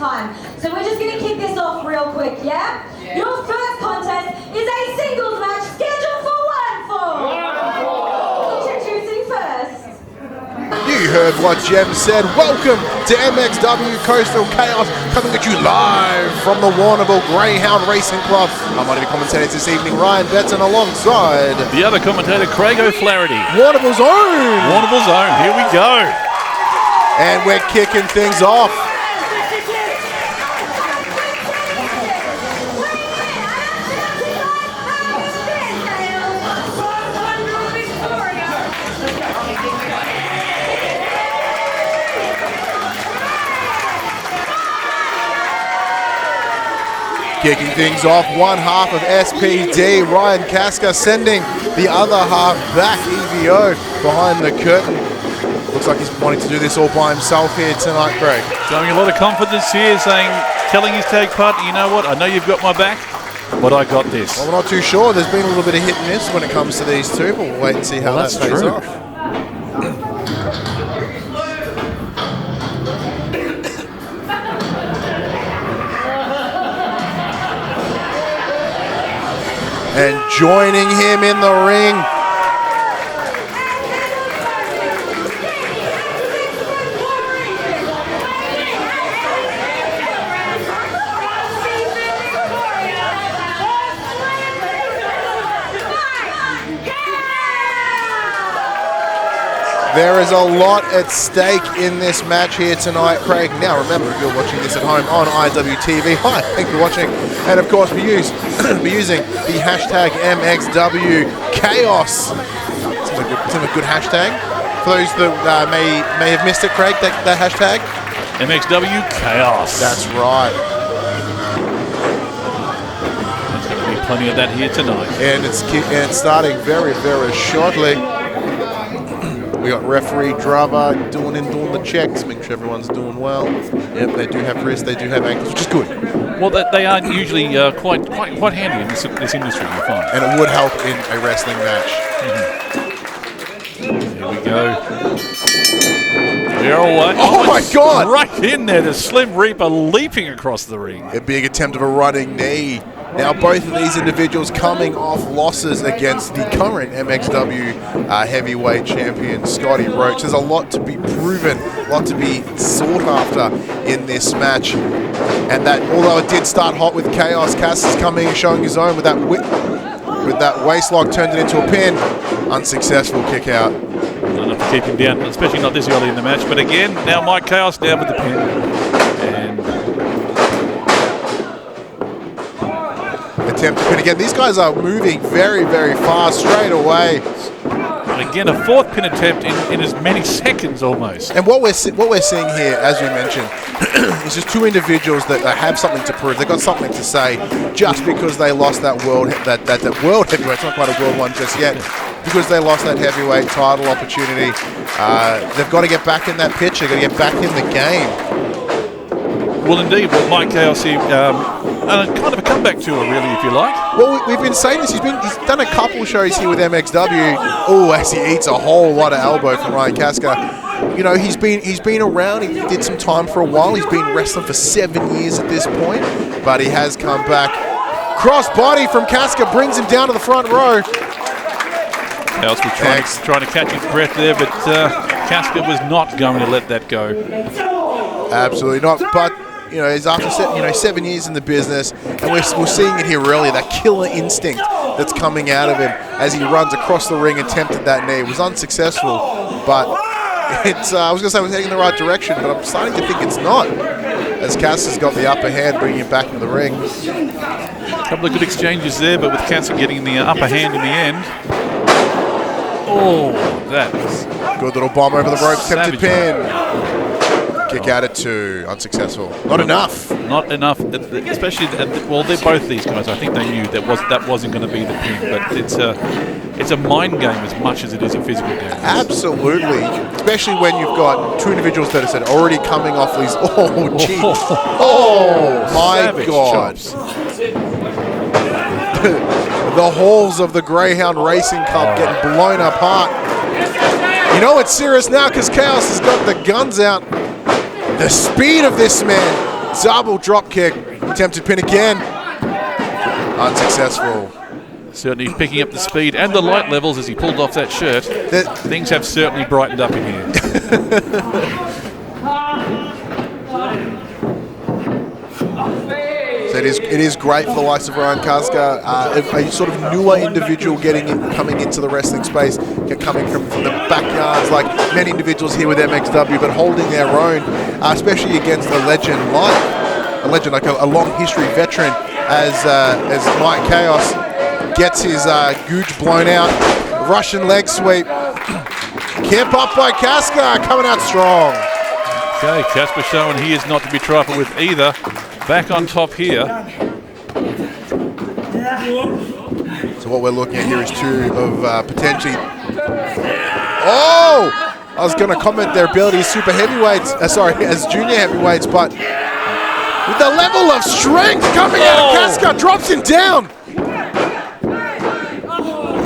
time. So we're just going to kick this off real quick, yeah? Your first contest is a singles match scheduled for one fall. Introducing first. You heard what Jem said. Welcome to MXW Coastal Chaos, coming at you live from the Warrnambool Greyhound Racing Club. I'm one of your commentators this evening, Ryan Betson, alongside the other commentator, Craig O'Flaherty. Warrnambool's own. Warrnambool's own. Here we go. And we're kicking things off. Kicking things off, one half of SPD, Ryan Casca sending the other half back, EVO behind the curtain. Looks like he's wanting to do this all by himself here tonight, Craig. Showing a lot of confidence here, telling his tag partner, you know what, I know you've got my back, but I got this. Well, we're not too sure. There's been a little bit of hit and miss when it comes to these two, but we'll wait and see how that stays off. And joining him in the ring, there is a lot at stake in this match here tonight, Craig. Now remember, if you're watching this at home on IWTV, hi, thank you for watching. And of course, be using the hashtag MXW Chaos. It's a good hashtag. For those that may have missed it, Craig, that hashtag? MXW Chaos. That's right. There's going to be plenty of that here tonight. And it's starting very, very shortly. We got referee Drava doing the checks, making sure everyone's doing well. Yep, they do have wrists, they do have ankles, which is good. Well, they are usually quite handy in this industry, you find. And it would help in a wrestling match. Here we go. Oh my God! Right in there, the Slim Reaper leaping across the ring. A big attempt of a running knee. Now both of these individuals coming off losses against the current MXW heavyweight champion, Scotty Roach. There's a lot to be proven, a lot to be sought after in this match. And that, although it did start hot with Chaos, Cass is coming and showing his own with that waist lock, turned it into a pin. Unsuccessful kick out. Not enough to keep him down, especially not this early in the match. But again, now Mike Chaos down with the pin. And attempt to pin again. These guys are moving very, very fast straight away. And again, a fourth pin attempt in as many seconds almost. And what we're seeing here, as we mentioned, is just two individuals that have something to prove. They've got something to say. Just because they lost that world heavyweight, it's not quite a world one just yet. Because they lost that heavyweight title opportunity, they've got to get back in that picture. Got to get back in the game. Well, indeed. Well, Mike Chaos here, kind of a comeback tour, really, if you like. Well, we've been saying this. He's done a couple shows here with MXW. Oh, as he eats a whole lot of elbow from Ryan Casca. You know, he's been around. He did some time for a while. He's been wrestling for 7 years at this point, but he has come back. Cross body from Casca brings him down to the front row. Chaos was trying to catch his breath there, but Casca was not going to let that go. Absolutely not. But you know, he's after 7 years in the business, and we're seeing it here really, that killer instinct that's coming out of him as he runs across the ring and attempted that knee. It was unsuccessful, but it's I was going to say it was heading in the right direction, but I'm starting to think it's not, as Casca's got the upper hand, bringing him back into the ring. A couple of good exchanges there, but with Casca getting the upper hand in the end. Oh, that was good little bomb over the ropes, tempted pin. Kick Oh. out at 2, unsuccessful. Not enough. Not enough, especially, well, they're both these guys. I think they knew that wasn't going to be the pin, but it's a mind game as much as it is a physical game. Absolutely, especially when you've got two individuals that are already coming off these. Oh, gee. Oh, my God. The halls of the Greyhound Racing Cup getting blown apart. You know it's serious now because Kaos has got the guns out. The speed of this man Double drop kick. Attempted pin again. Unsuccessful. Certainly picking up the speed and the light levels as he pulled off that shirt. Things have certainly brightened up in here. So it is great for the likes of Ryan Casca, a sort of newer individual coming into the wrestling space, coming from the backyards like many individuals here with MXW, but holding their own, especially against a legend like a long history veteran as Mike Kaos gets his gooch blown out. Russian leg sweep. Camp up by Casca, coming out strong. Okay, Casper showing he is not to be trifled with either. Back on top here. So what we're looking at here is two of potentially... Oh! I was going to comment their ability as super heavyweights, as junior heavyweights, but with the level of strength coming out, Casca drops him down.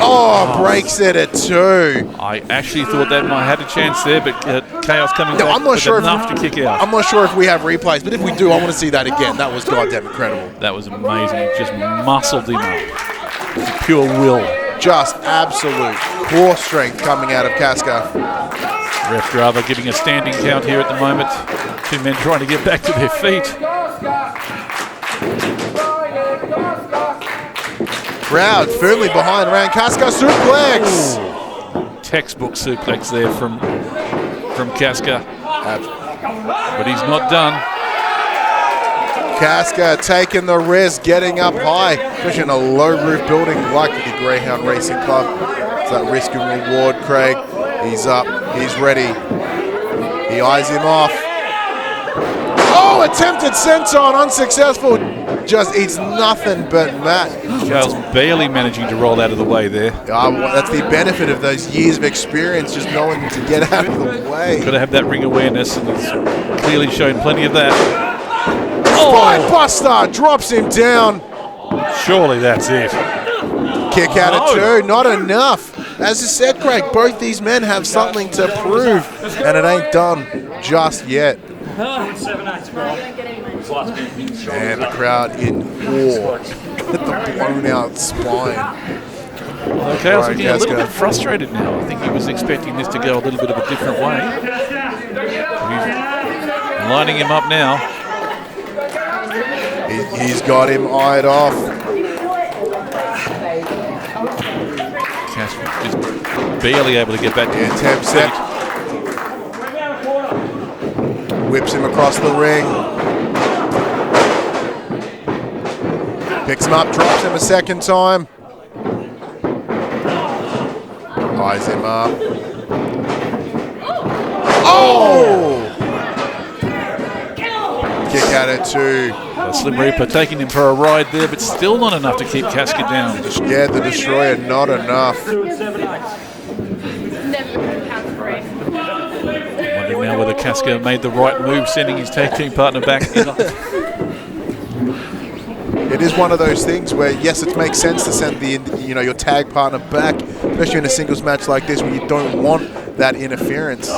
Oh, breaks it at 2. I actually thought that might have had a chance there, but Chaos coming back with enough to kick out. I'm not sure if we have replays, but if we do, I want to see that again. That was goddamn incredible. That was amazing. Just muscled him up. Pure will. Just absolute core strength coming out of Casca. Ref driver giving a standing count here at the moment. Two men trying to get back to their feet. Crowd firmly behind Ryan Casca. Suplex. Ooh. Textbook suplex there from Casca. But he's not done. Casca taking the risk, getting up high, especially in a low roof building like the Greyhound Racing Club. It's that risk and reward, Craig. He's up, he's ready. He eyes him off. Oh, attempted senton, unsuccessful. Just eats nothing but mat. Charles barely managing to roll out of the way there. That's the benefit of those years of experience, just knowing to get out of the way. Got to have that ring awareness, and he's clearly shown plenty of that. Spine buster drops him down. Surely that's it. Kick out at 2, not enough. As I said, Craig, both these men have something to prove, and it ain't done just yet. And the crowd in awe at the blown out spine. Okay, I was getting a little bit frustrated now. I think he was expecting this to go a little bit of a different way. He's lining him up now. He's got him eyed off. Casper just barely able to get back to his attempts it. Whips him across the ring. Picks him up, drops him a second time. Eyes him up. Oh! Kick out at 2. Slim Reaper taking him for a ride there, but still not enough to keep Casca down. Yeah, the Destroyer, not enough. Wondering now whether Casca made the right move, sending his tag team partner back. It is one of those things where, yes, it makes sense to send your tag partner back, especially in a singles match like this where you don't want that interference.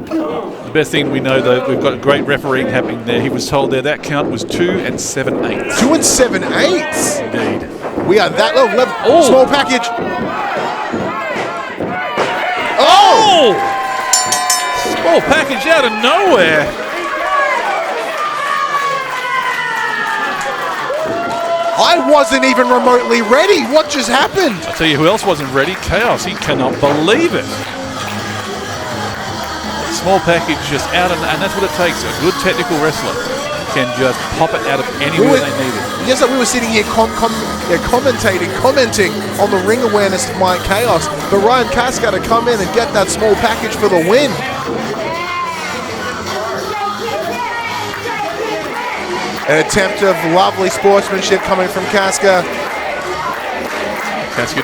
The best thing we know, though, we've got great refereeing happening there. He was told there that count was 2 7/8. 2 7/8? Indeed. We are that level. Oh. Small package. Oh! Small package out of nowhere. I wasn't even remotely ready. What just happened? I'll tell you who else wasn't ready. Chaos. He cannot believe it. Small package just out, and that's what it takes. A good technical wrestler can just pop it out of anywhere they need it. Yes, we were sitting here commenting on the ring awareness of Mike Kaos, but Ryan Casca to come in and get that small package for the win. An attempt of lovely sportsmanship coming from Casca. Casca.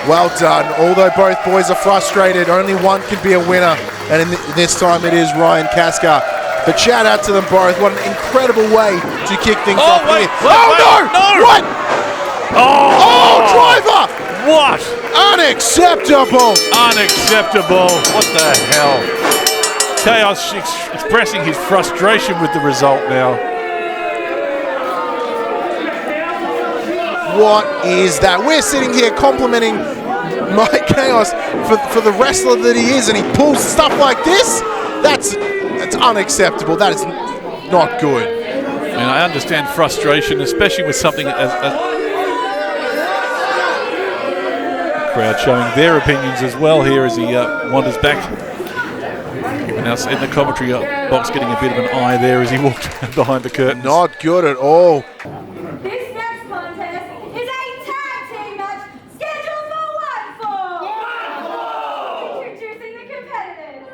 Well done. Although both boys are frustrated, only one can be a winner, and this time it is Ryan Casca. But shout out to them both. What an incredible way to kick things off here. No! What? Oh, driver! What? Unacceptable! Unacceptable. What the hell? Chaos expressing his frustration with the result now. What is that? We're sitting here complimenting Mike Kaos for the wrestler that he is, and he pulls stuff like this? That's unacceptable. That is not good. I mean, I understand frustration, especially with something as crowd showing their opinions as well here as he wanders back. Now in the commentary box getting a bit of an eye there as he walked behind the curtains. Not good at all. This next contest is a tag team match scheduled for 1-4. Introducing the competitors.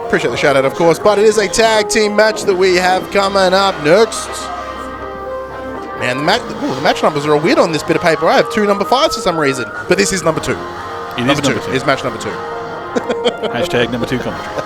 Appreciate the shout out, of course, but it is a tag team match that we have coming up next. Man, the match numbers are all weird on this bit of paper. I have 2 number 5s for some reason, but this is number 2. Number 2 is match number 2. Hashtag number 2 commentary.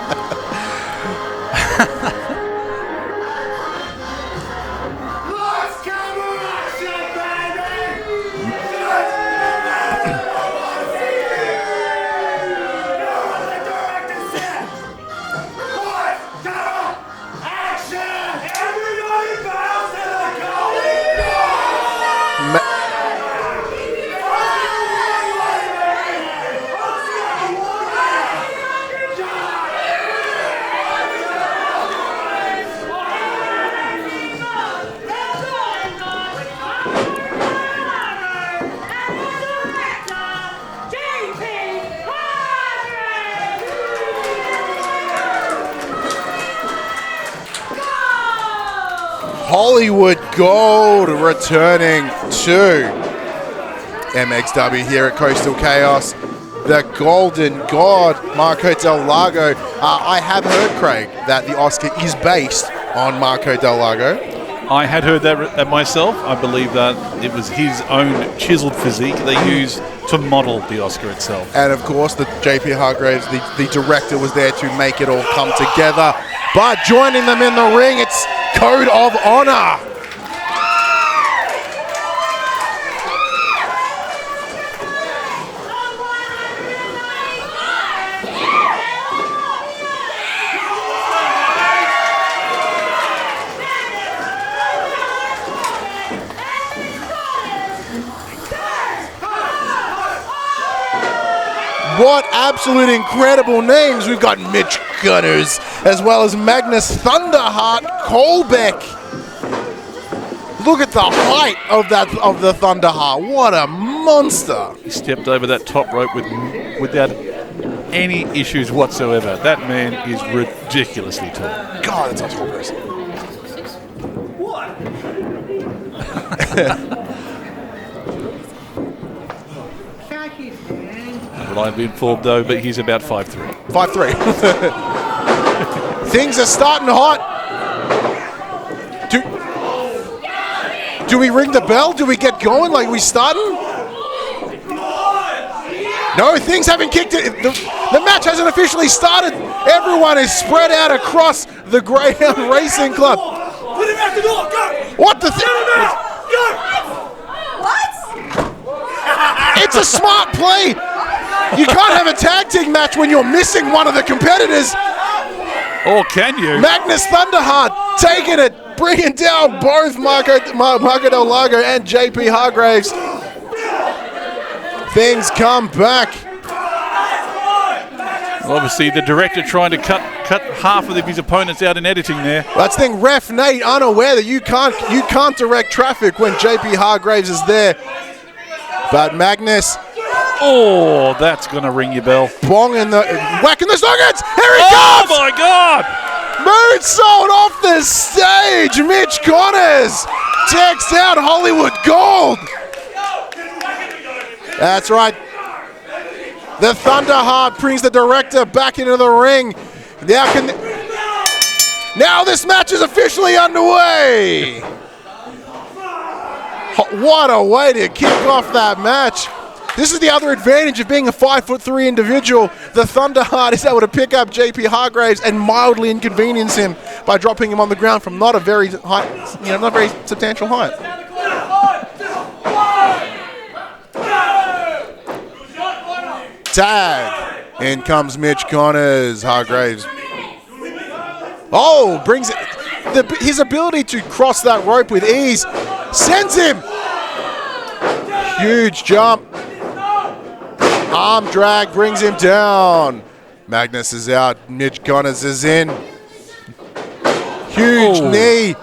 Hollywood Gold returning to MXW here at Coastal Chaos. The Golden God, Marco Del Lago. I have heard, Craig, that the Oscar is based on Marco Del Lago. I had heard that myself. I believe that it was his own chiseled physique they used to model the Oscar itself. And of course, the JP Hargraves, the director, was there to make it all come together. But joining them in the ring, it's Code of Honor. What absolute incredible names. We've got Mitch Gunners, as well as Magnus Thunderheart Colbeck. Look at the height of the Thunderheart. What a monster. He stepped over that top rope without any issues whatsoever. That man is ridiculously tall. God, that's awesome wrestling. What? I've been informed though, but he's about 5'3". 5'3". Things are starting hot. Do we ring the bell? Do we get going? Like we starting? No, things haven't kicked it. The match hasn't officially started. Everyone is spread out across the Greyhound Racing Club. Put him out the door. Go. What the thing? Go. What? It's a smart play. You can't have a tag team match when you're missing one of the competitors. Or can you? Magnus Thunderheart taking it, bringing down both Marco Del Lago and JP Hargraves. Things come back. Obviously, the director trying to cut half of his opponents out in editing there. That's the thing, Ref Nate unaware that you can't direct traffic when JP Hargraves is there. But Magnus, oh, that's gonna ring your bell. whacking the nuggets. Here he comes! Oh my God! Moonsault off the stage. Mitch Connors takes out Hollywood Gold. That's right. The Thunderheart brings the director back into the ring. Now this match is officially underway. What a way to kick off that match. This is the other advantage of being a 5'3" individual. The Thunderheart is able to pick up JP Hargraves and mildly inconvenience him by dropping him on the ground from not a very high, not very substantial height. Tag. In comes Mitch Connors. Hargraves. Oh, brings it. His ability to cross that rope with ease sends him. Huge jump. Arm drag brings him down. Magnus is out. Mitch Connors is in. Huge knee.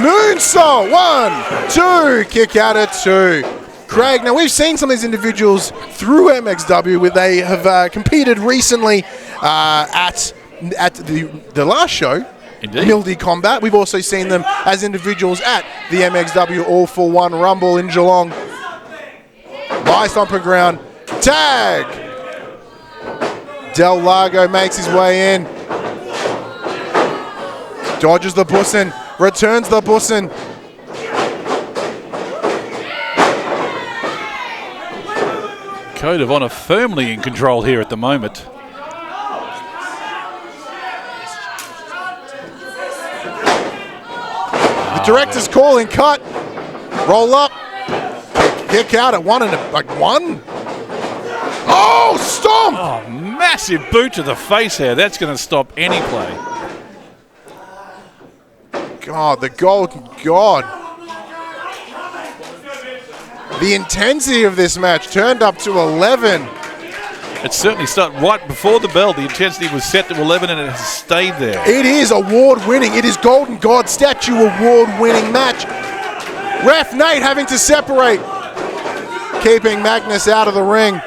Moonsault. 1, 2. Kick out at 2. Craig, now we've seen some of these individuals through MXW where they have competed recently at the last show. Indeed. Mildy Combat. We've also seen them as individuals at the MXW All for One Rumble in Geelong. By stomping ground. Tag. Del Lago makes his way in. Dodges the bussin. Returns the bussin. Code of Honor firmly in control here at the moment. The director's calling cut. Roll up. Kick out at 1 and like 1. Oh, stomp! Oh, massive boot to the face here. That's going to stop any play. God, the Golden God. The intensity of this match turned up to 11. It certainly started right before the bell. The intensity was set to 11 and it has stayed there. It is award-winning. It is Golden God Statue award-winning match. Ref Nate having to separate, keeping Magnus out of the ring.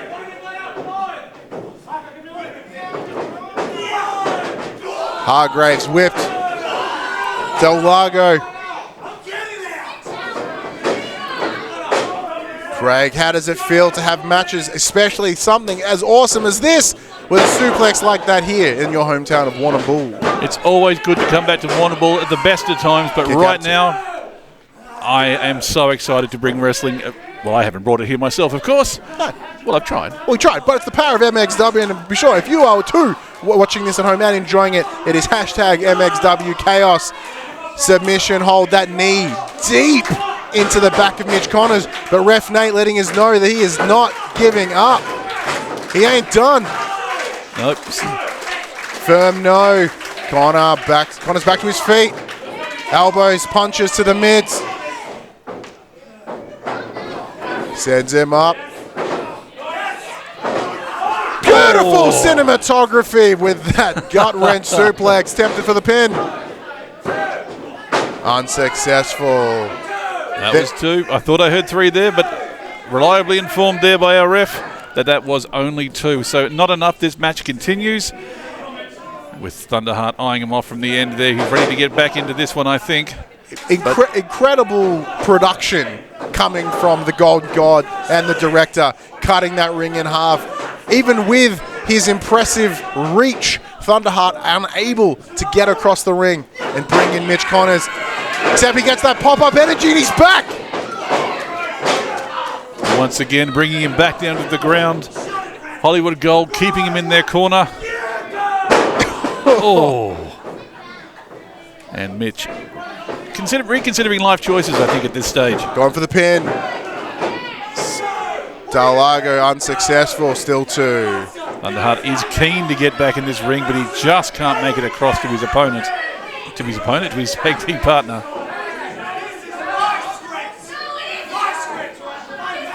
Hargraves whipped. Del Lago. Craig, how does it feel to have matches, especially something as awesome as this, with a suplex like that here in your hometown of Warrnambool? It's always good to come back to Warrnambool at the best of times, but right now, I am so excited to bring wrestling. Well, I haven't brought it here myself, of course. No. Well, I've tried. Well, we tried, but it's the power of MXW, and be sure, if you are too watching this at home and enjoying it, it is hashtag MXW Chaos. Submission hold, that knee deep into the back of Mitch Connors, but Ref Nate letting us know that he is not giving up. He ain't done. Nope. Firm no. Connor's back to his feet. Elbows, punches to the mids. Sends him up. Beautiful cinematography with that gut-wrench suplex. Tempted for the pin. Unsuccessful. That was 2. I thought I heard 3 there, but reliably informed there by our ref that was only 2. So not enough. This match continues with Thunderheart eyeing him off from the end there. He's ready to get back into this one, I think. Incredible production coming from the Golden God and the director, cutting that ring in half. Even with his impressive reach, Thunderheart unable to get across the ring and bring in Mitch Connors. Except he gets that pop-up energy and he's back. Once again, bringing him back down to the ground. Hollywood Gold keeping him in their corner. Oh. And Mitch reconsidering life choices, I think, at this stage. Going for the pin. Del Lago unsuccessful, still 2. Thunderheart is keen to get back in this ring, but he just can't make it across to his opponent. To his tag team partner.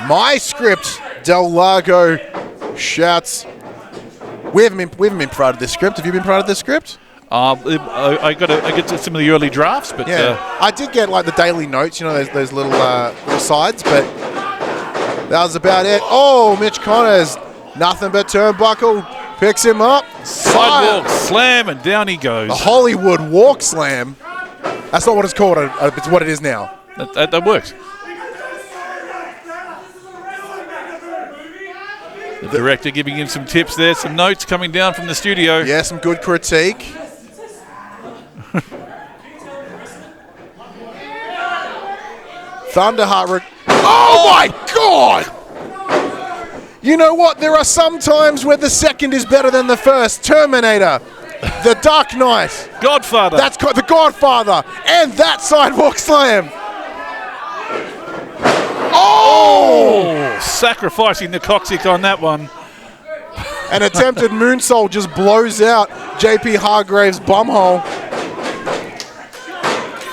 My script, Del Lago shouts. We haven't been proud of this script. Have you been proud of this script? I get to some of the early drafts, but I did get like the daily notes, you know, those little sides, but that was about it. Oh, Mitch Connors, nothing but turnbuckle, picks him up. Sidewalk slam, and down he goes. The Hollywood walk slam. That's not what it's called. It's what it is now. That works. The director giving him some tips there, some notes coming down from the studio. Yeah, some good critique. Thunderheart. Oh my God! You know what? There are some times where the second is better than the first. Terminator, The Dark Knight, Godfather. That's the Godfather, and that sidewalk slam. Oh! Oh, sacrificing the coccyx on that one. An attempted moonsault just blows out JP Hargrave's bumhole.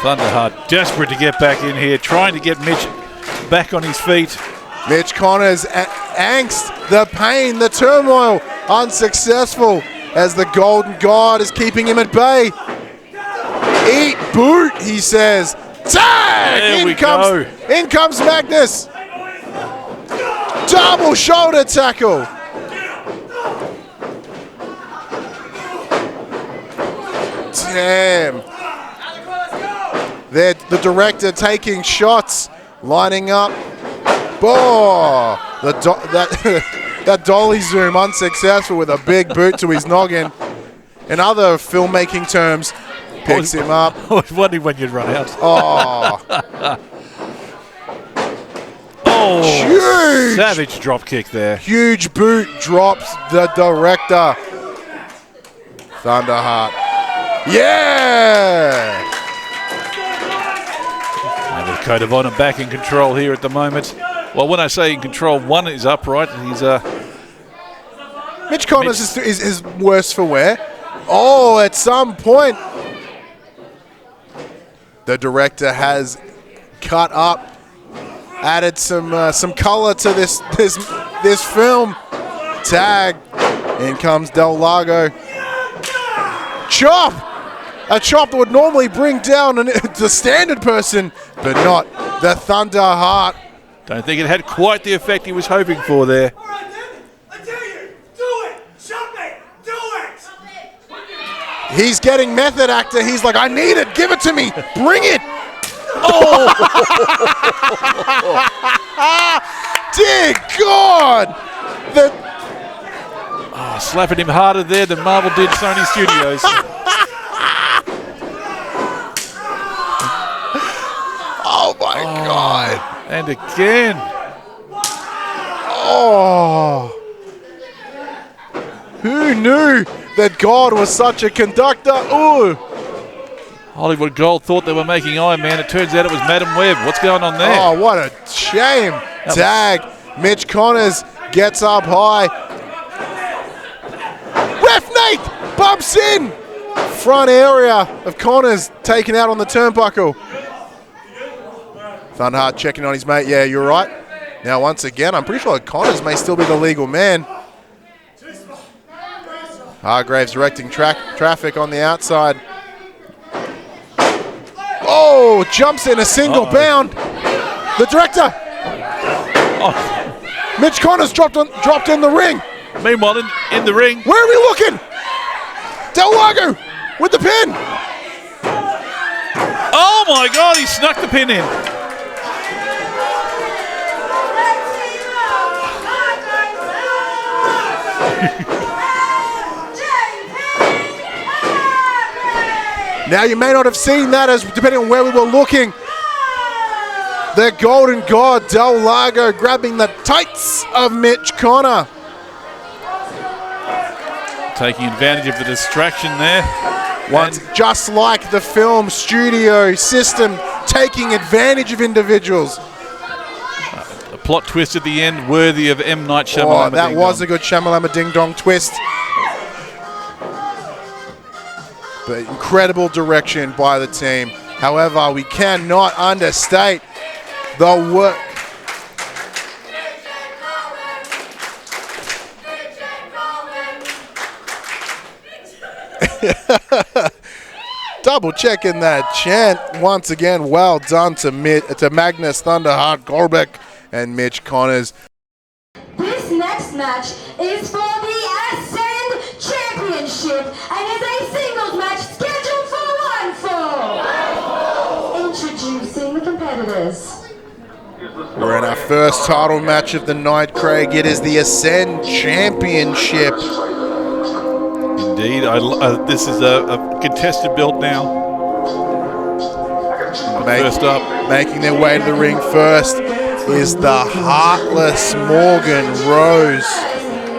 Thunderheart desperate to get back in here, trying to get Mitch back on his feet. Mitch Connors, angst, the pain, the turmoil, unsuccessful as the Golden God is keeping him at bay. Eat boot, he says. Tag! In comes Magnus. Double shoulder tackle. Damn. The director taking shots, lining up. Oh, that dolly zoom unsuccessful with a big boot to his noggin. In other filmmaking terms, picks him up. I was wondering when you'd run out. Oh. Huge. Savage drop kick there. Huge boot drops the director. Thunderheart. Yeah! And with Code of Honor back in control here at the moment. Well, when I say in control, one is upright. He's Mitch Connors is worse for wear. Oh, at some point, the director has cut up, added some color to this film. Tag. In comes Del Lago. Chop! A chop that would normally bring down the standard person, but not the Thunderheart. Don't think it had quite the effect he was hoping for there. All right, then. I tell you, do it. Shove me. Do it. He's getting method actor. He's like, I need it. Give it to me. Bring it. Oh! Dear God! Slapping him harder there than Marvel did Sony Studios. Oh my God! And again. Oh! Who knew that God was such a conductor? Ooh! Hollywood Gold thought they were making Iron Man. It turns out it was Madam Web. What's going on there? Oh, what a shame! Tag. Mitch Connors gets up high. Ref Nate bumps in. Front area of Connors taken out on the turnbuckle. Thunderheart checking on his mate. Yeah, you're right. Now, once again, I'm pretty sure Connors may still be the legal man. Hargraves directing traffic on the outside. Oh, jumps in a single bound. The director. Oh. Mitch Connors dropped in the ring. Meanwhile, in the ring. Where are we looking? Del Lago with the pin. Oh my God, he snuck the pin in. Now, you may not have seen that, as depending on where we were looking. The Golden God, Del Lago, grabbing the tights of Mitch Connor. Taking advantage of the distraction there. Just like the film studio system, taking advantage of individuals. A plot twist at the end worthy of M. Night Shyamalan. Oh, that was a good Shyamalama Ding Dong twist. But incredible direction by the team. However, we cannot understate the work. Double checking that chant once again. Well done to Magnus Thunderheart Goldbeck and Mitch Connors. This next match is for the Ascend Championship and is a singles match scheduled for one fall. Introducing the competitors. We're in our first title match of the night, Craig. It is the Ascend Championship. Indeed, this is a contested belt now. First up, making their way to the ring first is the Heartless Morgan Rose.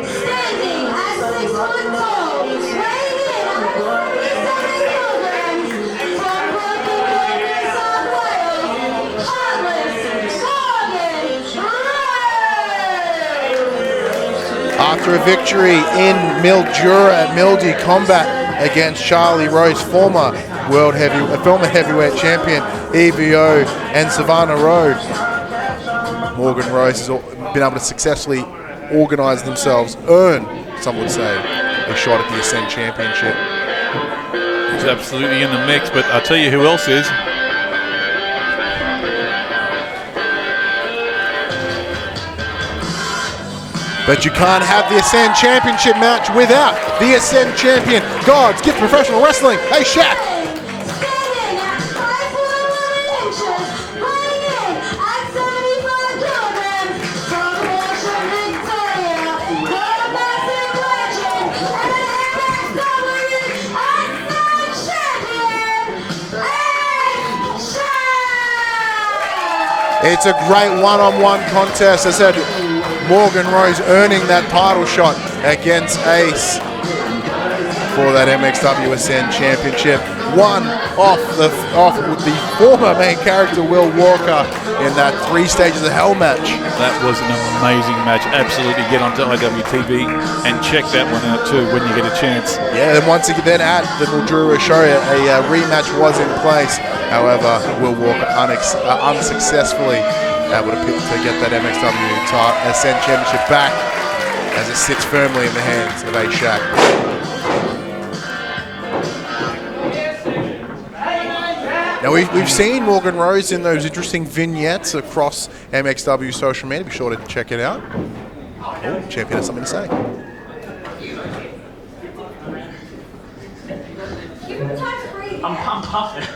Standing at 6 foot tall, weighing in at 47 kilograms, from Brooklyn, New South Wales, Heartless Morgan Rose. after a victory in Mildura at Mildy Combat against Charlie Rose, former heavyweight champion EVO and Savannah Road. Morgan Rose has been able to successfully organise themselves, earn, some would say, a shot at the Ascend Championship. He's absolutely in the mix, but I'll tell you who else is. But you can't have the Ascend Championship match without the Ascend Champion, God's Gift Professional Wrestling, hey Shaq! Standing at 5'1" inches, weighing in at 75 kilograms, from Russian Victoria, the massive legend, and MXW Ascend Champion, Shaq! It's a great one-on-one contest. I said Morgan Rose earning that title shot against Ace for that MXW Ascend Championship. One off the former main character Will Walker in that 3 stages of hell match. That was an amazing match. Absolutely get onto IWTV and check that one out too when you get a chance. Yeah, and once again at the Mildura show, a rematch was in place. However, Will Walker unsuccessfully able to get that MXW Ascend Championship back as it sits firmly in the hands of A-Shaq. Now we've seen Morgan Rose in those interesting vignettes across MXW social media. Be sure to check it out. Oh, champion has something to say. I'm puffing.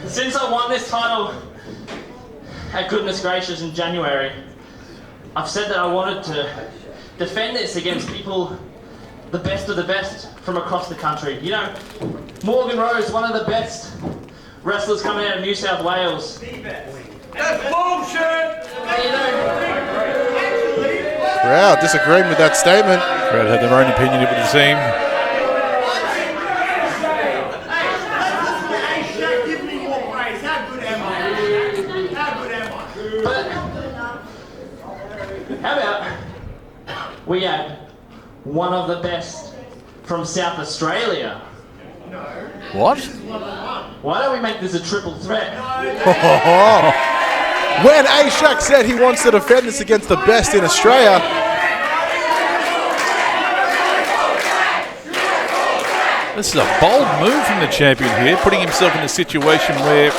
Since I won this title at Goodness Gracious in January, I've said that I wanted to defend this against people, the best of the best from across the country. You know, Morgan Rose, one of the best wrestlers coming out of New South Wales. That's bullshit! Crowd disagreeing with that statement. Crowd had their own opinion, it would seem. Give me more praise. How good am I? How good am I? But how about we had one of the best from South Australia? What? Why don't we make this a triple threat? When A-Shaq said he wants to defend this against the best in Australia, This is a bold move from the champion here, putting himself in a situation where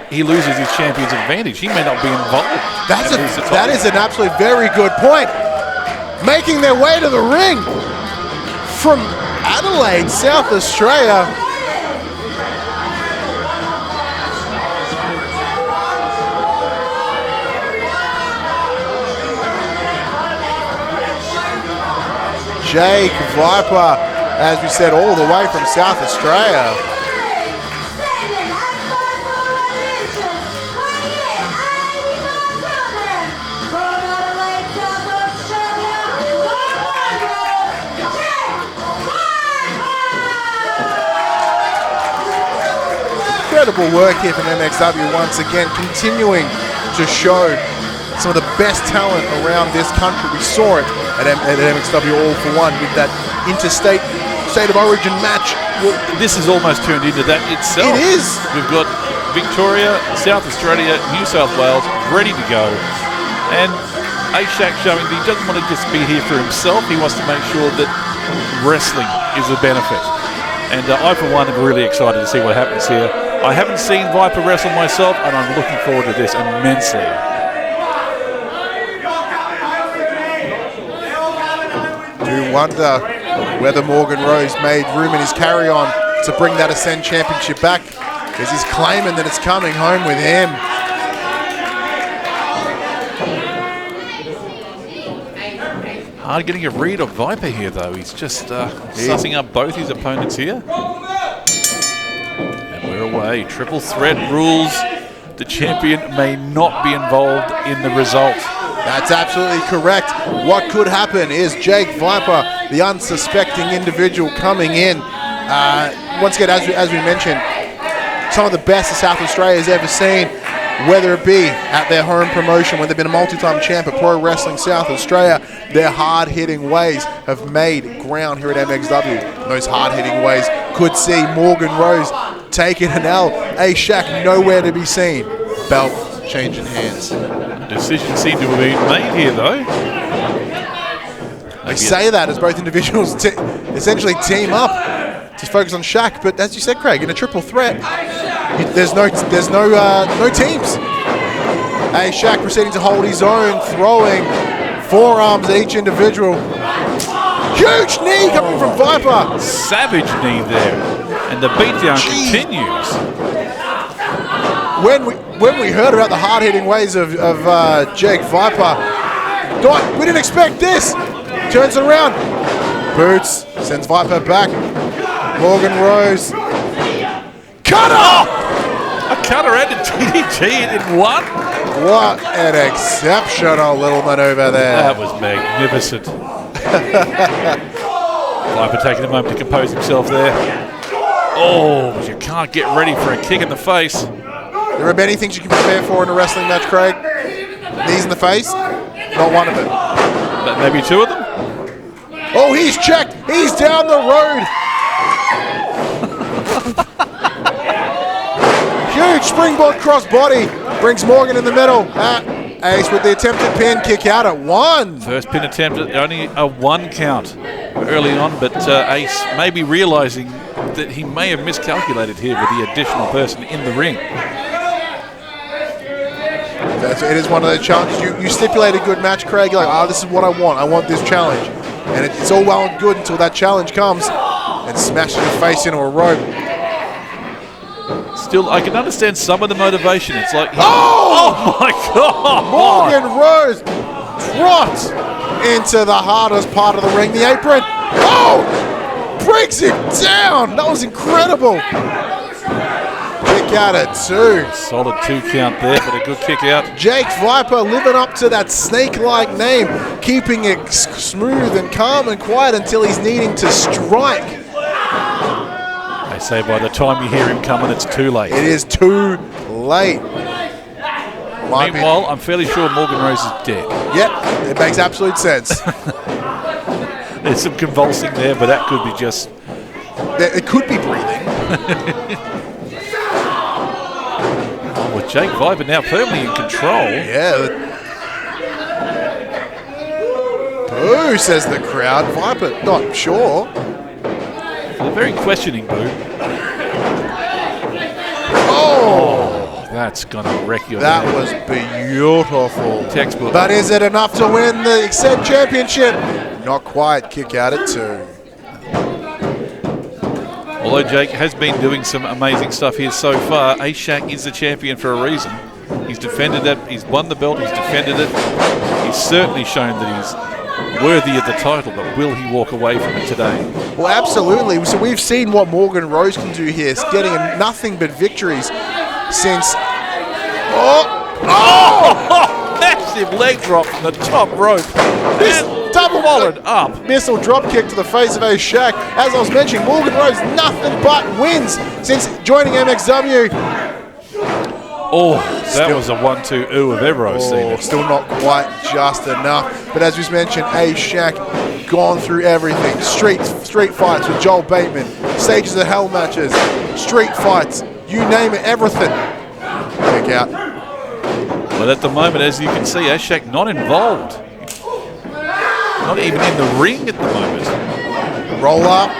he loses his champion's advantage. He may not be involved. that is an absolutely very good point. Making their way to the ring from Adelaide, South Australia. Jake Viper, as we said, all the way from South Australia. Incredible work here from MXW once again, continuing to show some of the best talent around this country. We saw it at MXW All For One with that interstate state of origin match. Well, this is almost turned into that itself. It is. We've got Victoria, South Australia, New South Wales ready to go. And A-Shaq showing that he doesn't want to just be here for himself. He wants to make sure that wrestling is a benefit. And I, for one, am really excited to see what happens here. I haven't seen Viper wrestle myself, and I'm looking forward to this immensely. Do wonder whether Morgan Rose made room in his carry-on to bring that Ascend Championship back, because he's claiming that it's coming home with him. Hard getting a read of Viper here, though. He's just sussing up both his opponents here. And we're away. Triple threat rules. The champion may not be involved in the result. That's absolutely correct. What could happen is Jake Viper, the unsuspecting individual coming in. Once again, as we mentioned, some of the best that South Australia has ever seen. whether it be at their home promotion when they've been a multi-time champ at Pro Wrestling South Australia, their hard-hitting ways have made ground here at MXW. And those hard-hitting ways could see Morgan Rose taking an L. A-Shack nowhere to be seen. Belt changing hands. Decision seemed to have been made here, though. They say that as both individuals essentially team up to focus on Shaq, but as you said, Craig, in a triple threat, there's no teams. Shaq proceeding to hold his own, throwing forearms at each individual. Huge knee coming from Viper. Savage knee there, and the beatdown continues. When we heard about the hard-hitting ways of Jake Viper, we didn't expect this. Turns it around. Boots sends Viper back. Morgan Rose. Cuda! A cutter and a DDT in one. What an exceptional little maneuver there. That was magnificent. Viper taking a moment to compose himself there. Oh, but you can't get ready for a kick in the face. There are many things you can prepare for in a wrestling match, Craig. Knees in the face, not one of them. But maybe two of them? Oh, he's checked. He's down the road. Huge springboard crossbody brings Morgan in the middle. Ace with the attempted pin, kick out at one. First pin attempt, only a one count early on, but Ace may be realizing that he may have miscalculated here with the additional person in the ring. It is one of those challenges. You stipulate a good match, Craig. You're like, this is what I want. I want this challenge. And it's all well and good until that challenge comes and smashes your face into a rope. Still, I can understand some of the motivation. It's like, oh my God! Morgan Rose dropped into the hardest part of the ring, the apron. Oh! Breaks him down. That was incredible. Kick out at two. Solid 2 count there, but a good kick out. Jake Viper living up to that snake-like name, keeping it smooth and calm and quiet until he's needing to strike. They say by the time you hear him coming, it's too late. It is too late. Meanwhile, I'm fairly sure Morgan Rose is dead. Yep, it makes absolute sense. There's some convulsing there, but that could be just... It could be breathing. With Jake Viper now firmly in control. Yeah. Boo, says the crowd. Viper, not sure. They're very questioning, Boo. Oh! That's going to wreck your That day. was beautiful. Textbook. But is it enough to win the Extend Championship? Not quite. Kick out at two. Although Jake has been doing some amazing stuff here so far, A-Shack is the champion for a reason. He's defended it, he's won the belt, he's defended it. He's certainly shown that he's worthy of the title, but will he walk away from it today? Well, absolutely. So we've seen what Morgan Rose can do here, getting nothing but victories since... Massive leg drop from the top rope. And double followed up. Missile drop kick to the face of A-Shack. As I was mentioning, Morgan Rose nothing but wins since joining MXW. Oh, that was a 1-2 ooh if ever I've seen it. Still not quite just enough. But as we mentioned, A-Shack gone through everything. Street fights with Joel Bateman, Stages of Hell matches, street fights, you name it, everything. Kick out. But at the moment, as you can see, A-Shack not involved. Not even in the ring at the moment. Roll up.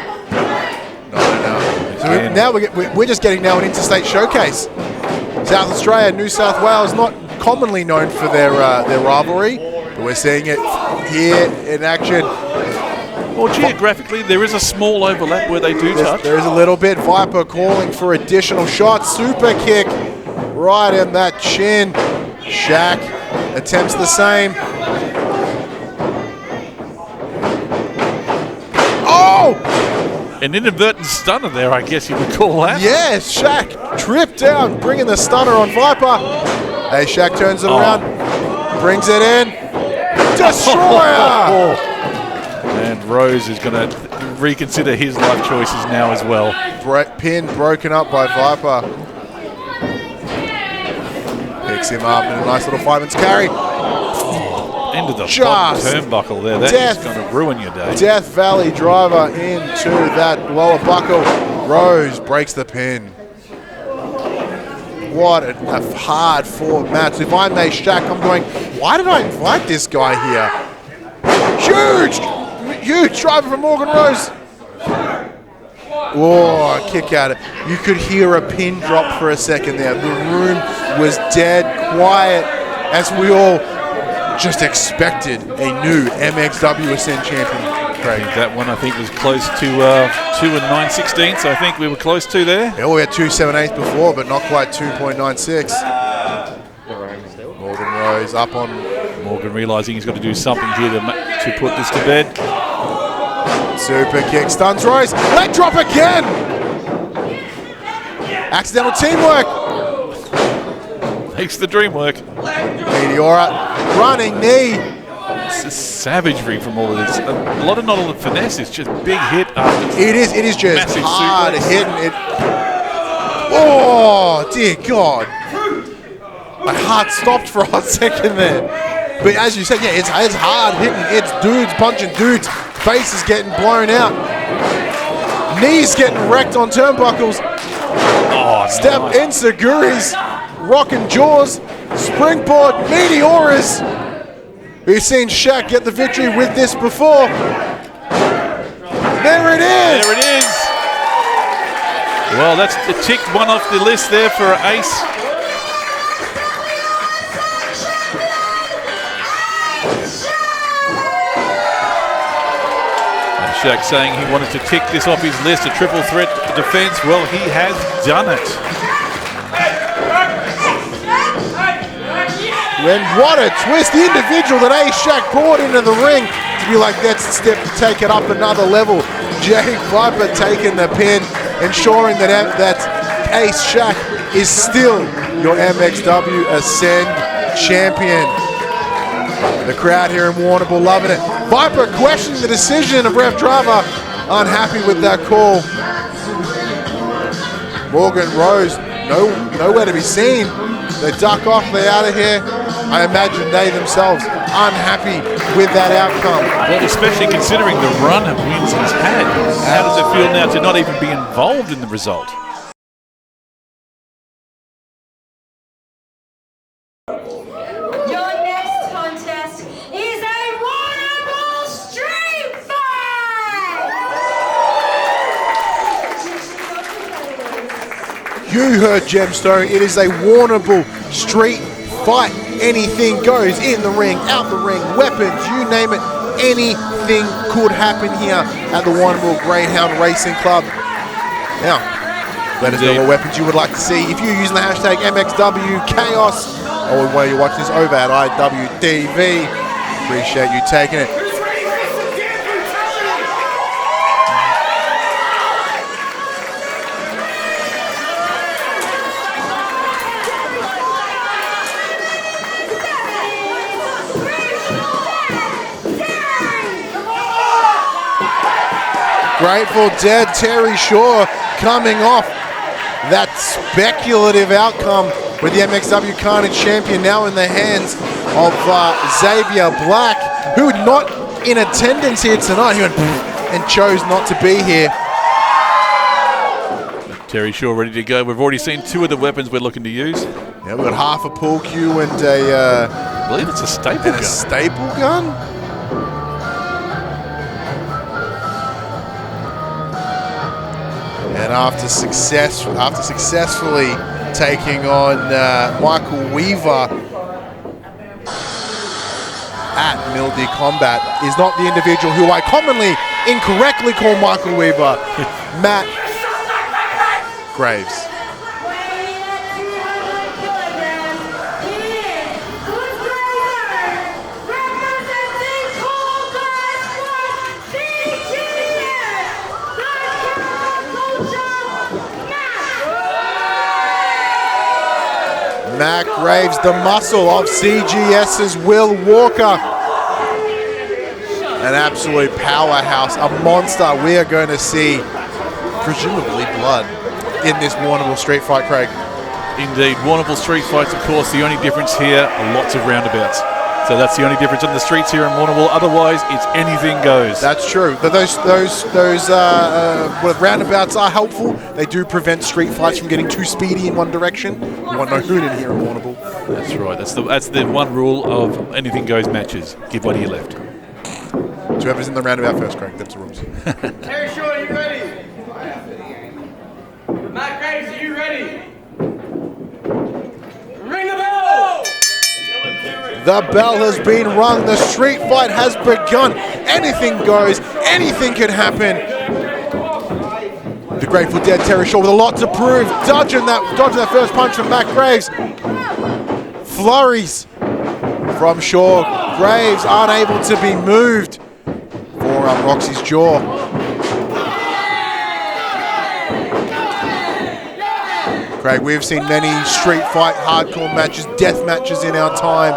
No. So now we're just getting now an interstate showcase. South Australia, New South Wales, not commonly known for their rivalry, but we're seeing it here in action. Well, geographically, there is a small overlap where they do touch. There is a little bit. Viper calling for additional shots. Super kick right in that chin. Shaq attempts the same. Oh! An inadvertent stunner there, I guess you would call that. Yes, Shaq tripped down, bringing the stunner on Viper. Hey, Shaq turns it around, brings it in. Destroyer! And Rose is going to reconsider his life choices now as well. Pin broken up by Viper. picks him up in a nice little fireman's carry. Into the Just bottom turnbuckle there. That is going to ruin your day. Death Valley driver into that lower buckle. Rose breaks the pin. What a hard fought match. If I'm a Shaq, I'm going, why did I invite this guy here? Huge driver from Morgan Rose. Oh, kick at it. You could hear a pin drop for a second there. The room was dead quiet as we all just expected a new MXW Ascend champion. Craig. That one I think was close to 2 and 9/16, so I think we were close to there. Yeah, we had 2.78 before, but not quite 2.96. Morgan Rose up on. Morgan realising he's got to do something here to put this to bed. Super kick, stuns Rose. Leg drop again! Accidental teamwork. Makes the dream work. Meteora, running knee. It's a savagery from all of this. A lot of not all the finesse, it's just big hit after. It is just massive hard suplex. hitting it. Oh, dear God. My heart stopped for a second there. But as you said, yeah, it's hard hitting. It's dudes punching dudes. Face is getting blown out. Knees getting wrecked on turnbuckles. Oh, Step nice. Insaguris. Rocking jaws. Springboard. Meteoras. We've seen Shaq get the victory with this before. There it is. There it is. Well, that's ticked one off the list there for Ace. Shaq saying he wanted to tick this off his list, a triple threat defense. Well, he has done it. When what a twist, the individual that Ace Shaq brought into the ring to be like, that's the step to take it up another level. Jake Viper taking the pin, ensuring that Ace Shaq is still your MXW Ascend champion. The crowd here in Warrnambool loving it. Viper questioning the decision of Ref Driver, unhappy with that call. Morgan Rose, nowhere to be seen. They duck off, they're out of here. I imagine they themselves unhappy with that outcome. Well, especially considering the run of wins he's had. How does it feel now to not even be involved in the result? Your next contest is a Warrnambool street fight! You heard Gemstone, it is a Warrnambool street fight. Anything goes in the ring, out the ring, weapons, you name it. Anything could happen here at the Warrnambool Greyhound Racing Club. Now, let us know what weapons you would like to see. If you're using the hashtag MXW Chaos, or while you're watching this over at IWTV, appreciate you taking it. Who's ready for some damn brutality? Grateful Dead, Terry Shaw coming off that speculative outcome with the MXW Carnage champion now in the hands of Xavier Black, who not in attendance here tonight. He went and chose not to be here. Terry Shaw ready to go. We've already seen 2 of the weapons we're looking to use. Yeah, we've got half a pool cue and a I believe it's a staple and gun. a staple gun. And after successfully taking on Michael Weaver at Mildy Combat, is not the individual who I commonly incorrectly call Michael Weaver, Matt Graves. Matt Graves, the muscle of CGS's Will Walker. An absolute powerhouse, a monster. We are going to see, presumably, blood in this Warrnambool street fight, Craig. Indeed. Warrnambool street fights, of course, the only difference here, lots of roundabouts. So that's the only difference on the streets here in Warrnambool. Otherwise, it's anything goes. That's true. Those roundabouts are helpful. They do prevent street fights from getting too speedy in one direction. You want no hoon in here in Warrnambool. That's right. That's the one rule of anything goes matches. Give one to your left. Whoever's in the roundabout first, Craig. That's the rules. Terry Shaw, are you ready? Matt Graves, are you ready? Ring the bell! The bell has been rung. The street fight has begun. Anything goes. Anything can happen. The Grateful Dead Terry Shaw with a lot to prove. Dodging that first punch from Matt Graves. Flurries from Shaw. Graves unable to be moved. Forearm rocks his jaw. Craig, we've seen many street fight, hardcore matches, death matches in our time.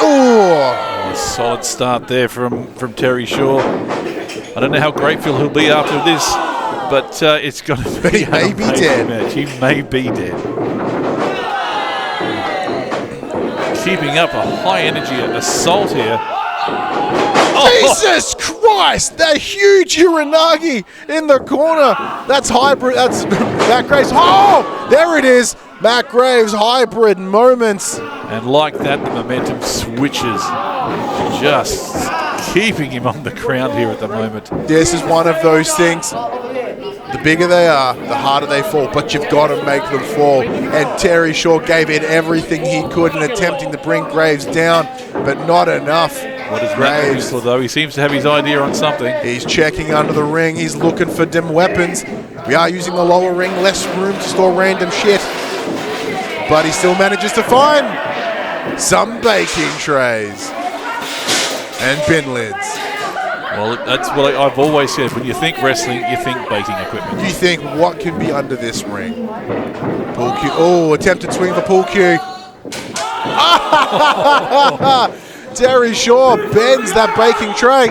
Oh, a solid start there from Terry Shaw. I don't know how grateful he'll be after this, but it's going to be He may be dead. match. He may be dead. Keeping up a high energy assault here. Jesus Christ! The huge Uranagi in the corner. That's hybrid. That's Matt Graves. Oh, there it is. Matt Graves hybrid moments. And like that, the momentum switches. Just keeping him on the ground here at the moment. This is one of those things. The bigger they are, the harder they fall, but you've got to make them fall. And Terry Shaw gave it everything he could in attempting to bring Graves down, but not enough. What is Graves for, though? He seems to have his idea on something. He's checking under the ring. He's looking for dim weapons. We are using the lower ring, less room to store random shit. But he still manages to find some baking trays and bin lids. Well, that's what I've always said. When you think wrestling, you think baking equipment. You think, what can be under this ring? Pull cue. Oh, attempted swing for pull cue. Terry Shaw bends that baking tray.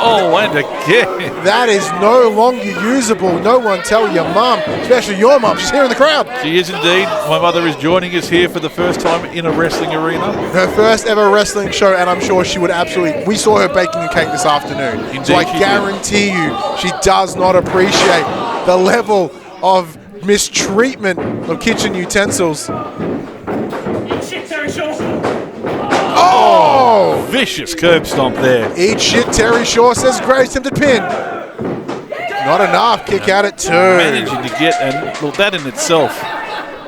Oh, and again. That is no longer usable. No one tell your mum, especially your mum. She's here in the crowd. She is indeed. My mother is joining us here for the first time in a wrestling arena. Her first ever wrestling show, and I'm sure she would absolutely... We saw her baking a cake this afternoon. Indeed, so I she guarantee you she does not appreciate the level of mistreatment of kitchen utensils. Shit, Terry Shaw! Oh! Vicious curb stomp there. Eat shit, Terry Shaw says Graves attempted pin. Not enough. Kick out at two. Managing to get, and well, that in itself,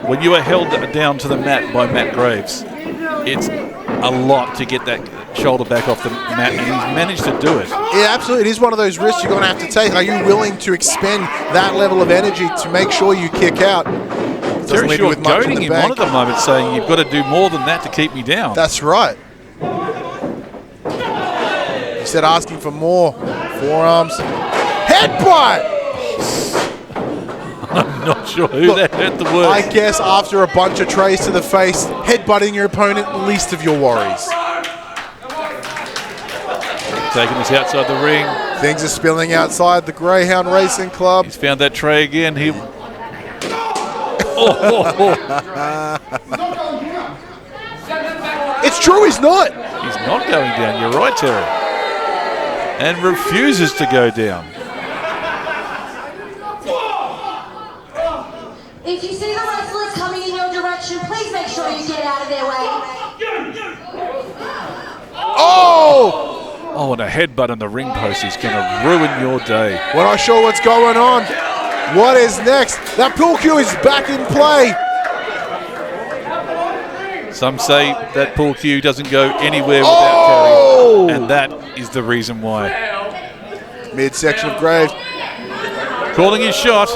when you are held down to the mat by Matt Graves, it's a lot to get that shoulder back off the mat, and he's managed to do it. Yeah, absolutely. It is one of those risks you're going to have to take. Are you willing to expend that level of energy to make sure you kick out? Terry leave you Shaw with much in goading the him bank. on at the moment, saying you've got to do more than that to keep me down. That's right. He said asking for more. Forearms. Headbutt! I'm not sure who that hurt the worst. I guess after a bunch of trays to the face, headbutting your opponent, least of your worries. Taking this outside the ring. Things are spilling outside the Greyhound Racing Club. He's found that tray again. It's true, he's not. He's not going down. You're right, Terry. And refuses to go down. If you see the wrestlers coming in your direction, please make sure you get out of their way. Oh! Oh, and a headbutt on the ring post is going to ruin your day. We're not sure what's going on. What is next? That pull cue is back in play. Some say that pull cue doesn't go anywhere without Oh! Terry, and that is the reason why. Midsection of Graves. Calling his shot.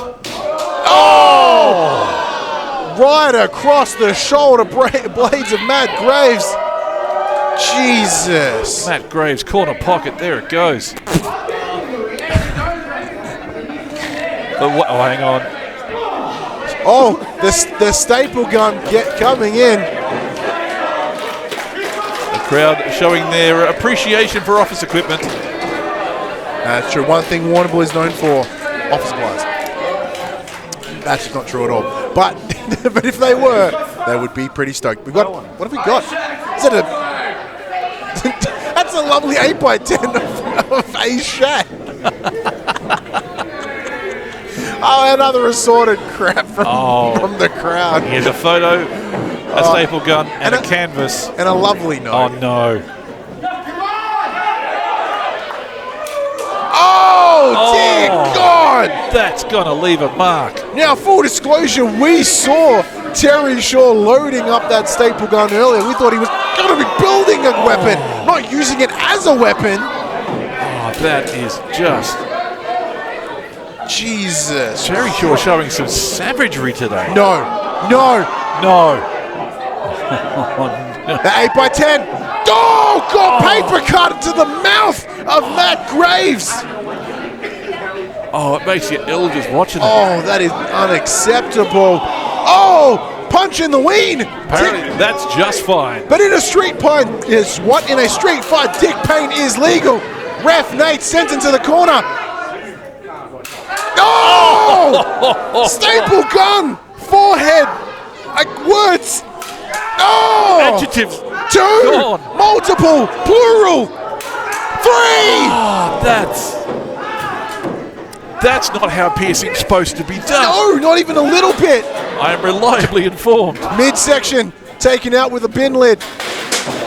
Oh! Right across the shoulder blades of Matt Graves. Jesus. Matt Graves, corner pocket. There it goes. Oh, hang on. Oh, the staple gun coming in. The crowd showing their appreciation for office equipment. That's true. One thing Warrnambool is known for, office supplies. That's just not true at all. But but if they were, they would be pretty stoked. What have we got? Is that a... That's a lovely 8x10 of a Shaq. Oh, another assorted crap from the crowd. Here's a photo, a staple gun, and a canvas. And a lovely note. Oh, no. Oh, dear God! That's going to leave a mark. Now, full disclosure, we saw Terry Shaw loading up that staple gun earlier. We thought he was going to be building a weapon, not using it as a weapon. Oh, that is just... Jesus. Terry Shaw showing some savagery today. No. No. The 8x10. Oh, God, paper cut to the mouth of Matt Graves. Oh, it makes you ill just watching it. Oh, that is unacceptable. Oh, punch in the ween. Apparently, that's just fine. But in a street fight, In a street fight, dick pain is legal. Ref Nate sent into the corner. Oh! Staple gun. Forehead. Words. Oh! Adjectives. 2. Gone. Multiple. Plural. 3. Oh, that's not how piercing's supposed to be done. No, not even a little bit. I am reliably informed. Midsection taken out with a bin lid.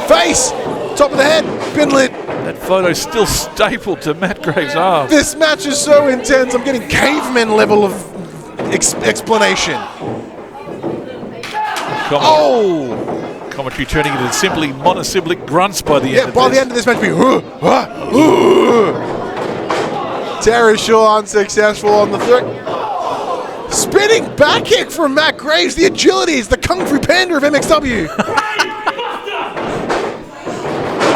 Face. Top of the head. Bin lid. That photo's still stapled to Matt Graves' arm. This match is so intense. I'm getting caveman level of explanation. Commentary turning into simply monosyllabic grunts by the end of this. Yeah, by the end of this match, Terry Shaw unsuccessful on the third. Spinning back kick from Matt Graves. The agility is the Kung Fu Panda of MXW.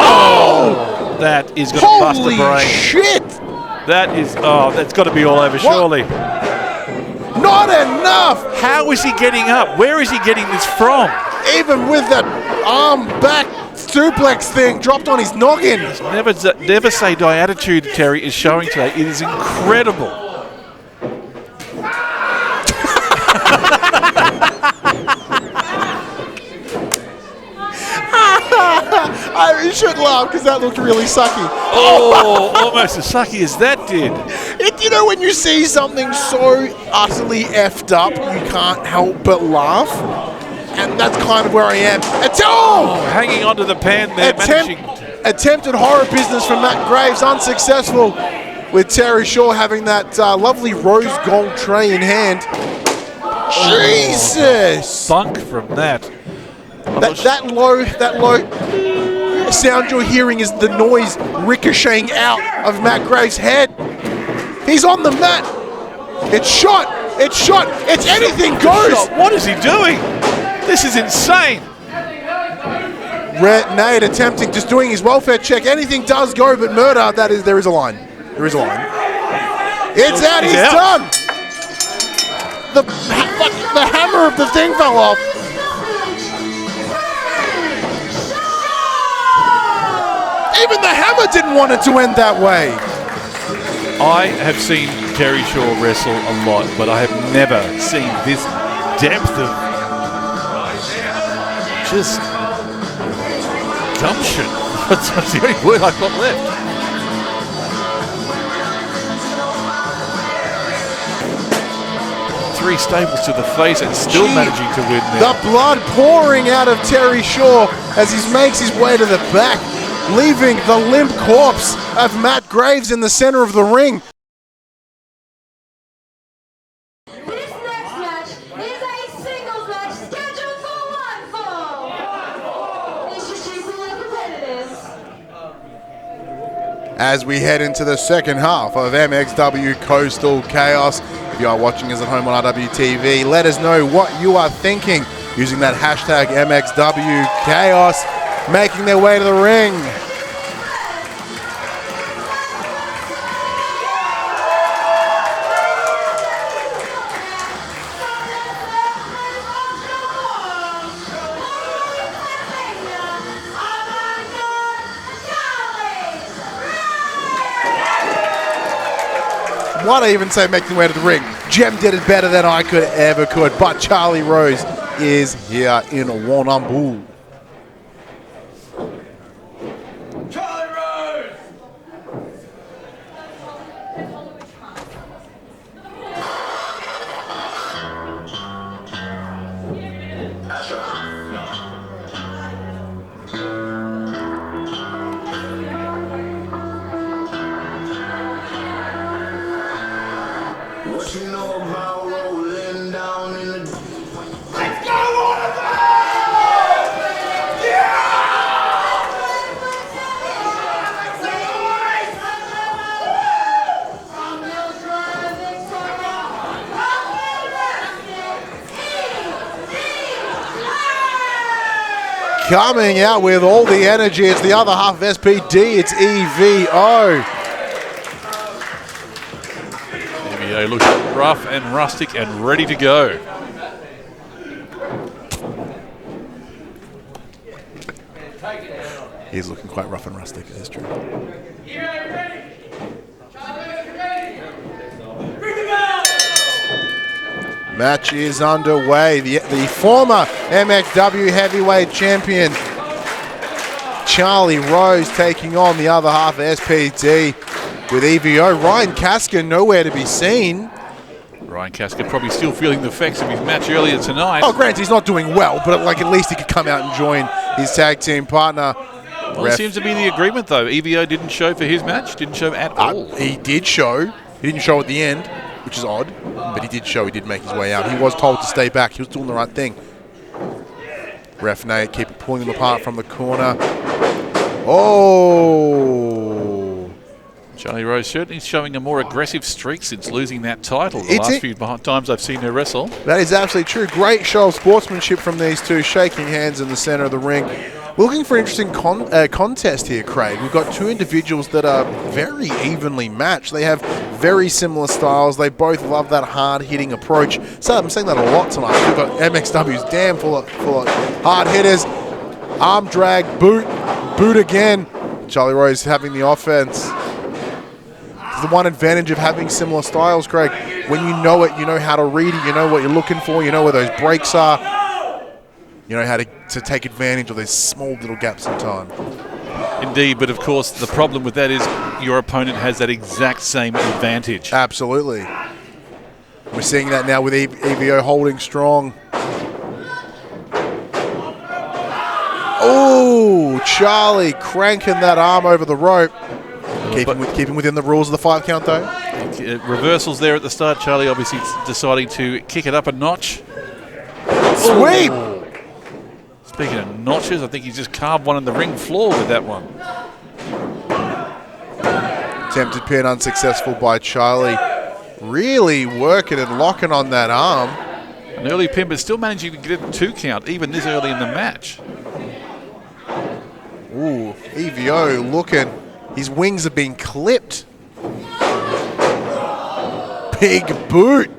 Oh! That is going to bust a brain. Holy shit! That's got to be all over, surely. Not enough! How is he getting up? Where is he getting this from? Even with that arm back suplex thing dropped on his noggin. Never say die attitude Terry is showing today. It is incredible. I should laugh because that looked really sucky. Oh, almost as sucky as that did. You know when you see something so utterly effed up, you can't help but laugh? And that's kind of where I am. Hanging onto the pan there, Attempted horror business from Matt Graves, unsuccessful, with Terry Shaw having that lovely rose gold tray in hand. Jesus! Thunk from that. That low sound you're hearing is the noise ricocheting out of Matt Graves' head. He's on the mat. It's shot. It's anything goes. What is he doing? This is insane. Red Nate attempting, just doing his welfare check. Anything does go, but murder, there is a line. There is a line. It's out, he's done. The hammer of the thing fell off. Even the hammer didn't want it to end that way. I have seen Terry Shaw wrestle a lot, but I have never seen this depth of just gumption. That's the only word I've got left. Three staples to the face and still managing to win there. The blood pouring out of Terry Shaw as he makes his way to the back, leaving the limp corpse of Matt Graves in the center of the ring. This next match is a singles match scheduled for one fall. Introducing the competitors. As we head into the second half of MXW Coastal Chaos. If you are watching us at home on RWTV, let us know what you are thinking using that hashtag MXW Chaos, making their way to the ring. why not even say making way to the ring? Jem did it better than I could. But Charlie Rose is here in Warrnambool. Charlie Rose! What you know about rolling down in the Let's go, Warrnambool! Coming out with all the energy, it's the other half of SPD, it's EVO. EVO looks rough and rustic and ready to go. He's looking quite rough and rustic, it is true. Match is underway. The former MXW heavyweight champion, Charlie Rose, taking on the other half of SPD with EVO. Ryan Caska nowhere to be seen. Ryan Casca probably still feeling the effects of his match earlier tonight. Oh, granted, he's not doing well, but like at least he could come out and join his tag team partner. Well, it seems to be the agreement, though. EVO didn't show for his match, didn't show at all. He did show. He didn't show at the end, which is odd, but he did show. He did make his way out. He was told to stay back. He was doing the right thing. Ref Nate keep pulling him apart from the corner. Oh! Charlie Rose certainly showing a more aggressive streak since losing that title the last few times I've seen her wrestle. That is absolutely true. Great show of sportsmanship from these two, shaking hands in the center of the ring. We're looking for an interesting contest here, Craig. We've got two individuals that are very evenly matched. They have very similar styles. They both love that hard-hitting approach. So I'm saying that a lot tonight. We've got MXW's damn full of hard hitters. Arm drag, boot again. Charlie Rose having the offense. It's the one advantage of having similar styles, Craig. When you know it, you know how to read it, you know what you're looking for, you know where those breaks are. You know how to take advantage of those small little gaps in time. Indeed, but of course the problem with that is your opponent has that exact same advantage. Absolutely. We're seeing that now with EVO holding strong. Oh, Charlie cranking that arm over the rope. Keeping within the rules of the 5 count, though. Reversals there at the start. Charlie obviously deciding to kick it up a notch. Sweep! Oh. Speaking of notches, I think he's just carved one in the ring floor with that one. Attempted pin unsuccessful by Charlie. Really working and locking on that arm. An early pin, but still managing to get a 2 count, even this early in the match. Ooh, EVO looking. His wings have been clipped. Big boot.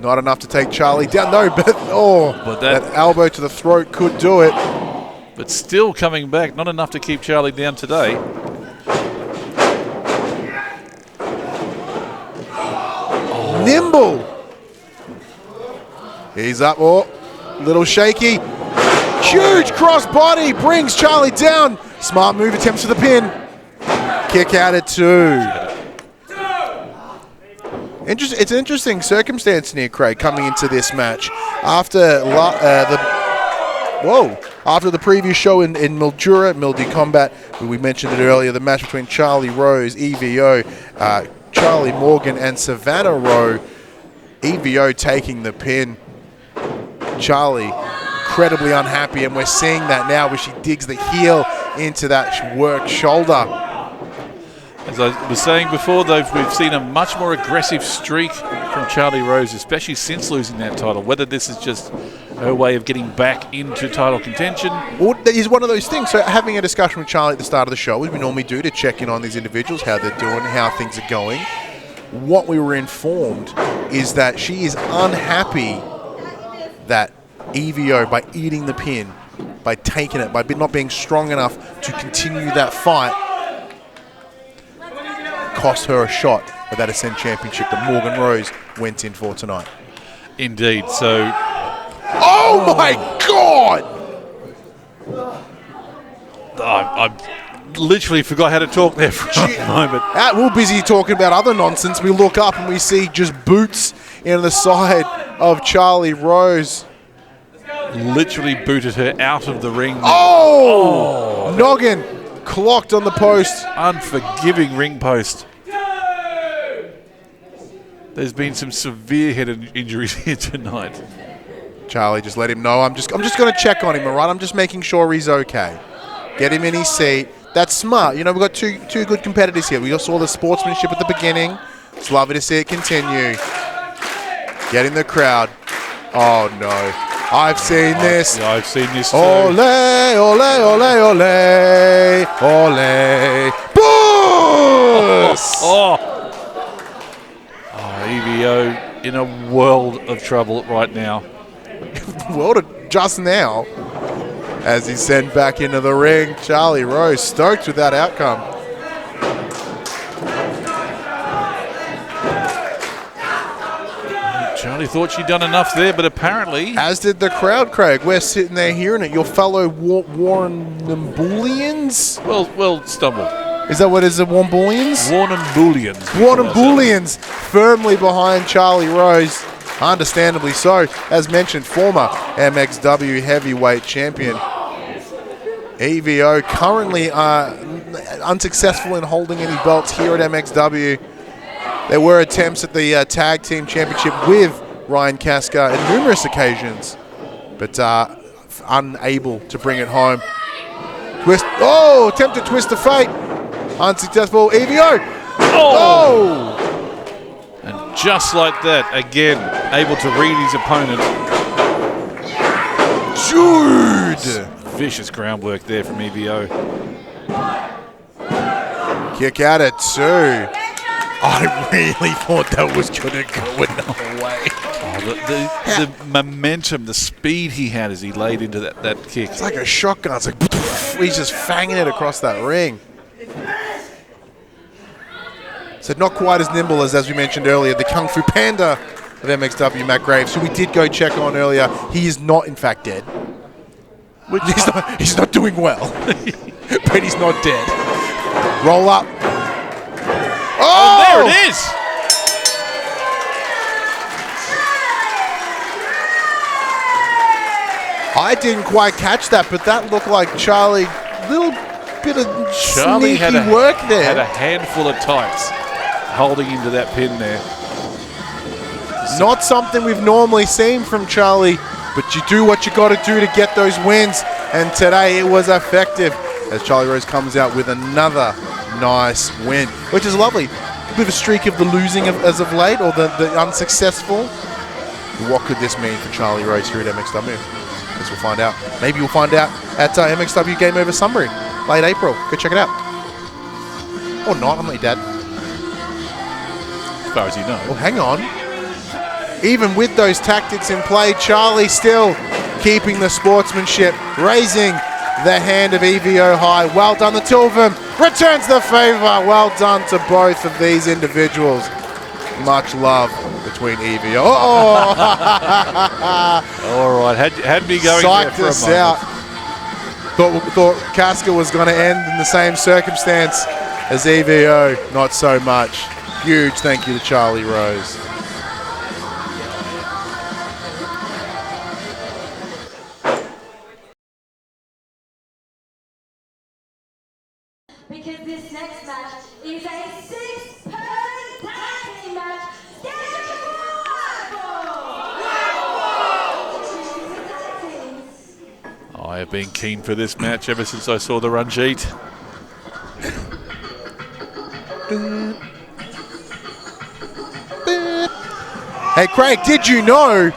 Not enough to take Charlie down. No, but that elbow to the throat could do it. But still coming back. Not enough to keep Charlie down today. Nimble. He's up. Oh, little shaky. Huge cross body brings Charlie down. Smart move, attempts for the pin. Kick out at 2. It's an interesting circumstance here, Craig, coming into this match. After the previous show in Mildura, Mildy Combat, we mentioned it earlier, the match between Charlie Rose, EVO, Charlie Morgan, and Savannah Rowe. EVO taking the pin. Charlie incredibly unhappy, and we're seeing that now where she digs the heel into that worked shoulder. As I was saying before, though, we've seen a much more aggressive streak from Charlie Rose, especially since losing that title. Whether this is just her way of getting back into title contention. Well, it is one of those things. So having a discussion with Charlie at the start of the show, as we normally do, to check in on these individuals, how they're doing, how things are going. What we were informed is that she is unhappy that EVO, by eating the pin, by taking it, by not being strong enough to continue that fight, cost her a shot of that Ascend Championship that Morgan Rose went in for tonight. Indeed. So, Oh my God! I literally forgot how to talk there for a moment. We're busy talking about other nonsense. We look up and we see just boots in the side of Charlie Rose. Literally booted her out of the ring. Oh! Noggin clocked on the post. Unforgiving ring post. There's been some severe head injuries here tonight. Charlie, just let him know. I'm just going to check on him, all right? I'm just making sure he's okay. Get him in his seat. That's smart. You know, we've got two good competitors here. We just saw the sportsmanship at the beginning. It's lovely to see it continue. Get in the crowd. Oh, no. I've seen this. Yeah, I've seen this too. Ole, ole, ole, ole, ole. Boos! EVO in a world of trouble right now. World of just now. As he's sent back into the ring, Charlie Rose stoked with that outcome. Charlie thought she'd done enough there, but apparently... As did the crowd, Craig. We're sitting there hearing it. Your fellow Warrnamboolians? Well stumbled. Is that what it is, the Warrnamboolians? Warrnamboolians. Warrnamboolians firmly behind Charlie Rose. Understandably so. As mentioned, former MXW heavyweight champion. EVO currently unsuccessful in holding any belts here at MXW. There were attempts at the tag team championship with Ryan Casca on numerous occasions, but unable to bring it home. Twist. Oh, attempted twist of fate. Unsuccessful. EVO. Oh! And just like that, again, able to read his opponent. Jude! Vicious groundwork there from EVO. Kick at it too. I really thought that was going to go another way. Oh, the momentum, the speed he had as he laid into that kick. It's like a shotgun. It's like he's just fanging it across that ring. So not quite as nimble as we mentioned earlier, the Kung Fu Panda of MXW, Matt Graves, who we did go check on earlier. He is not, in fact, dead. He's not doing well, but he's not dead. Roll up. Oh, there it is. I didn't quite catch that, but that looked like Charlie. Little bit of Charlie sneaky work there. Had a handful of tights holding into that pin there. Not something we've normally seen from Charlie, but you do what you got to do to get those wins, and today it was effective as Charlie Rose comes out with another nice win, which is lovely. A bit of a streak of the losing as of late, or the unsuccessful. What could this mean for Charlie Rose here at MXW? Guess we'll find out. Maybe we'll find out at MXW Game Over Sunbury, late April. Go check it out. Or not, I'm not your dad. As far as you know. Well, hang on. Even with those tactics in play, Charlie still keeping the sportsmanship, raising the hand of EVO high. Well done, the two of them. Returns the favor. Well done to both of these individuals. Much love between EVO. Oh! All right, had me going Psyched there for us a moment. out. Thought Caska was going to end in the same circumstance as EVO. Not so much. Huge thank you to Charlie Rose. Because this next match is a 6-person tag team match scheduled for Warrnambool. I have been keen for this match ever since I saw the run sheet. Hey, Craig, did you know?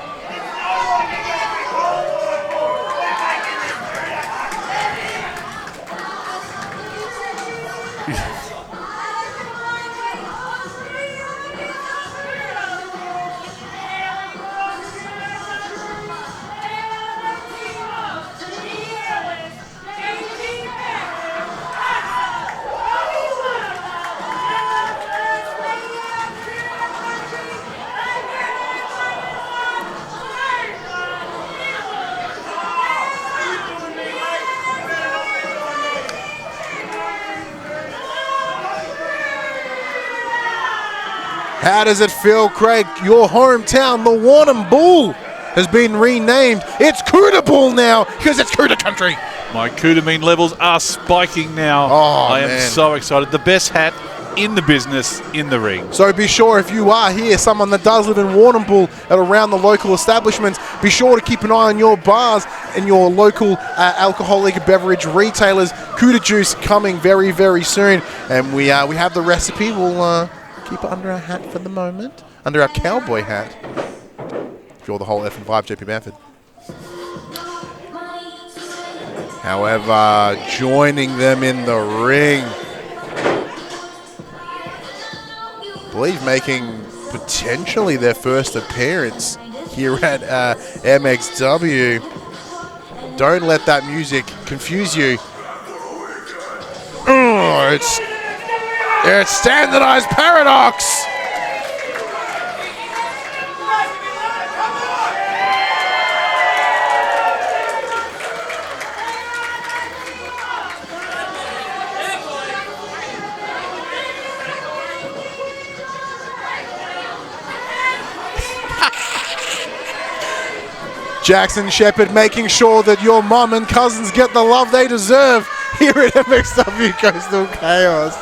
How does it feel, Craig? Your hometown, the Warrnambool, has been renamed. It's Cuda Bool now because it's Cuda country. My Kudamine levels are spiking now. Oh, I am man. so excited. The best hat in the business in the ring. So be sure, if you are here, someone that does live in Warrnambool and around the local establishments, be sure to keep an eye on your bars and your local alcoholic beverage retailers. Cuda juice coming very, very soon. And we have the recipe. We'll keep it under our hat for the moment. Under our cowboy hat. If you're the whole F and 5, JP Bamford. However, joining them in the ring, I believe making potentially their first appearance here at MXW. Don't let that music confuse you. Oh, it's Standardized Paradox. Jackson Shepherd making sure that your mum and cousins get the love they deserve here at MXW Coastal Chaos.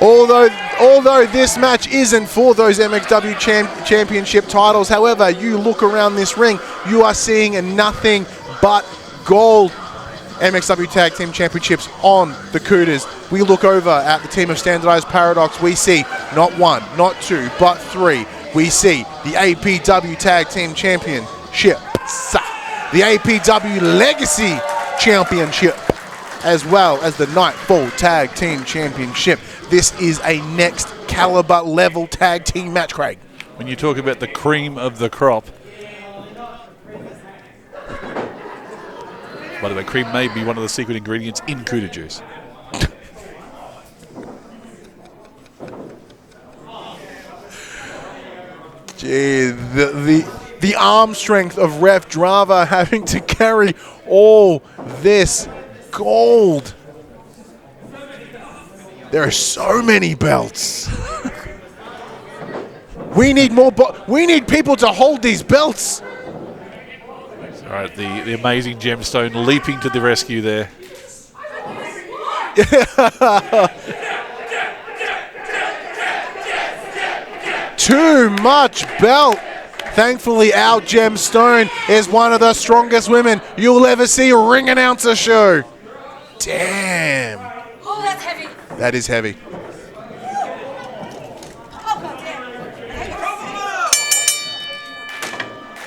Although this match isn't for those MXW championship titles, however, you look around this ring, you are seeing nothing but gold. MXW Tag Team Championships on the Cudas. We look over at the team of Standardized Paradox, we see not one, not two, but three. We see the APW Tag Team Championship, the APW Legacy Championship, as well as the Nightfall Tag Team Championship. This is a next caliber level tag team match, Craig. When you talk about the cream of the crop. By the way, cream may be one of the secret ingredients in Cuda juice. Gee, the arm strength of Ref Drava having to carry all this gold. There are so many belts. We need more. We need people to hold these belts. All right, the amazing Gemstone leaping to the rescue there. Too much belt. Thankfully, our Gemstone is one of the strongest women you'll ever see a ring announcer show. Damn. Oh, that's heavy. That is heavy. Oh,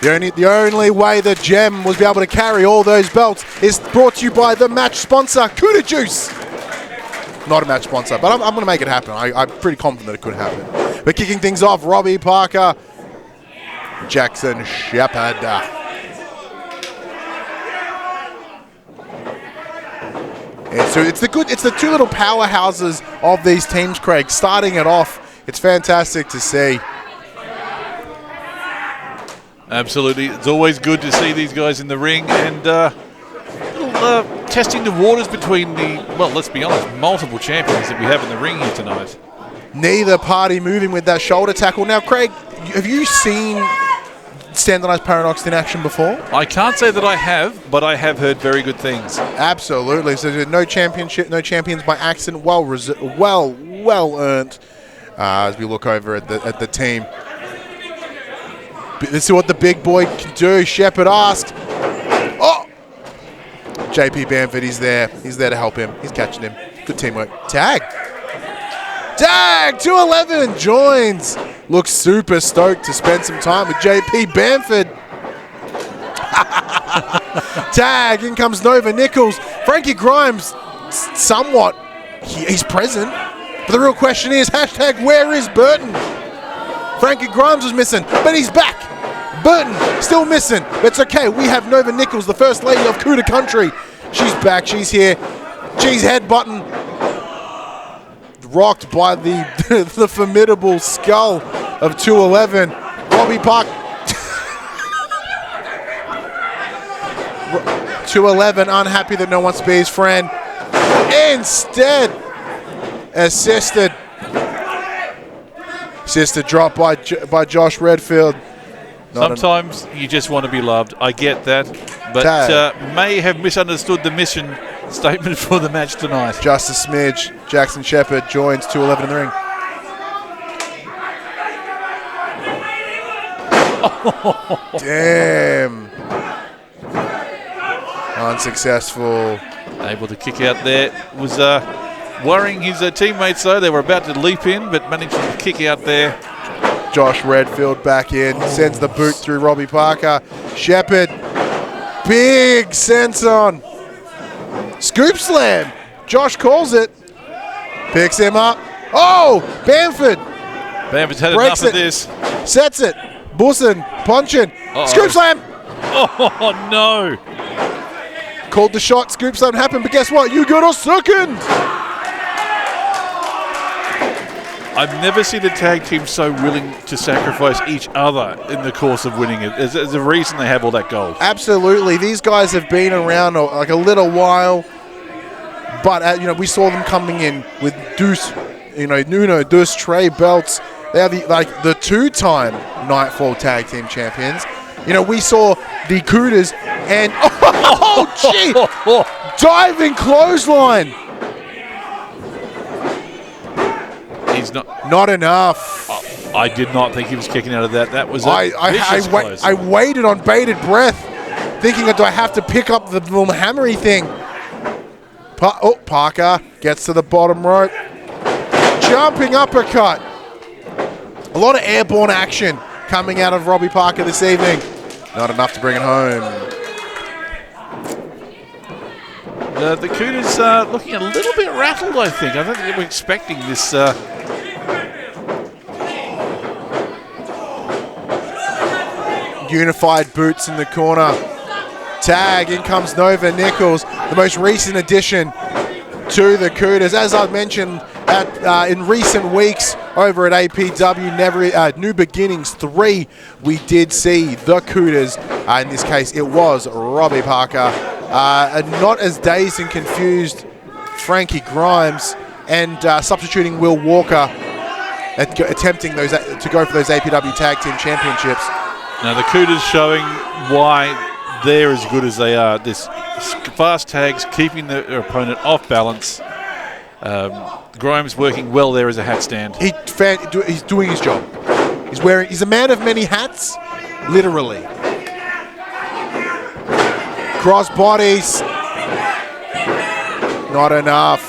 goddamn. The only way that Gem was able to carry all those belts is brought to you by the match sponsor, Cuda Juice. Not a match sponsor, but I'm going to make it happen. I'm pretty confident that it could happen. But kicking things off, Robbie Parker, Jackson Shepherd. And so it's the two little powerhouses of these teams, Craig. Starting it off, it's fantastic to see. Absolutely. It's always good to see these guys in the ring and testing the waters between the, well, let's be honest, multiple champions that we have in the ring here tonight. Neither party moving with that shoulder tackle. Now, Craig, have you seen Standardized Paradox in action before? I can't say that I have, but I have heard very good things. Absolutely. So there's no champions by accident. Well earned. As we look over at the team. This is what the big boy can do. Shepherd asked. Oh! JP Bamford, he's there. He's there to help him. He's catching him. Good teamwork. Tag! 211 joins. Looks super stoked to spend some time with JP Bamford. Tag, in comes Nova Nichols. Frankie Grimes, somewhat, he's present. But the real question is, hashtag where is Burton? Frankie Grimes was missing, but he's back. Burton, still missing. But it's okay, we have Nova Nichols, the first lady of Cuda Country. She's back, she's here. She's headbutting. Rocked by the formidable skull of 211. Robbie Park. 211 unhappy that no one wants to be his friend. Instead, assisted Sister drop by Josh Redfield. Sometimes you just want to be loved. I get that. But may have misunderstood the mission statement for the match tonight. Just a smidge. Jackson Shepherd joins 211 in the ring. Damn. Unsuccessful. Able to kick out there. Was worrying his teammates though. They were about to leap in, but managed to kick out there. Josh Redfield back in. Sends the boot through Robbie Parker. Shepherd. Big sense on. Scoop slam. Josh calls it. Picks him up. Oh, Bamford. Bamford's had Breaks enough of it. this. Sets it. Bussin. Punching. Scoop slam. Oh, no. Called the shot. Scoop slam happened, but guess what? You got a second. I've never seen a tag team so willing to sacrifice each other in the course of winning it. There's a reason they have all that gold. Absolutely. These guys have been around like a little while, but we saw them coming in with Deuce, Nuno, Deuce, Trey belts. They are the two-time Nightfall Tag Team Champions. We saw the Cudas and gee, diving clothesline. He's not enough. I did not think he was kicking out of that. That was I waited on bated breath, thinking, do I have to pick up the little hammery thing? Parker gets to the bottom rope. Jumping uppercut. A lot of airborne action coming out of Robbie Parker this evening. Not enough to bring it home. The Cudas looking a little bit rattled, I think. I don't think they were expecting this. Unified boots in the corner. Tag, in comes Nova Nichols, the most recent addition to the Cudas. As I've mentioned in recent weeks over at APW New Beginnings 3, we did see the Cudas. In this case, it was Robbie Parker. Not as dazed and confused Frankie Grimes, and substituting Will Walker, attempting to go for those APW Tag Team Championships. Now the Cudas showing why they're as good as they are. This fast tags, keeping their opponent off balance. Grimes working well there as a hat stand. He's doing his job. He's a man of many hats, literally. Cross bodies. Not enough.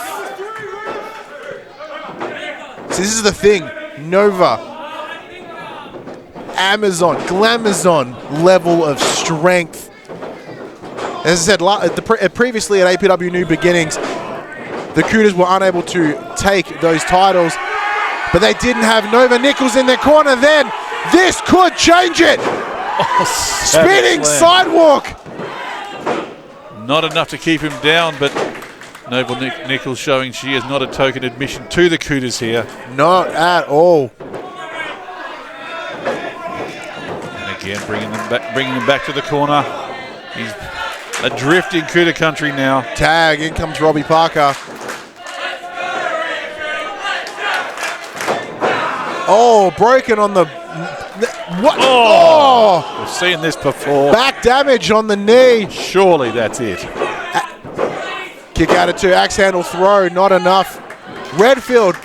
So this is the thing. Nova. Glamazon level of strength. As I said, previously at APW New Beginnings, the Cudas were unable to take those titles, but they didn't have Nova Nichols in their corner then. This could change it. Spinning sidewalk. Not enough to keep him down, but Nova Nichols showing she is not a token admission to the Cudas here. Not at all. Again, bringing him back to the corner. He's adrift in Cuda country now. Tag, in comes Robbie Parker. Oh, broken on the... What? Oh! We've seen this before. Back damage on the knee. Surely that's it. Kick out of two, axe handle throw, not enough. Redfield,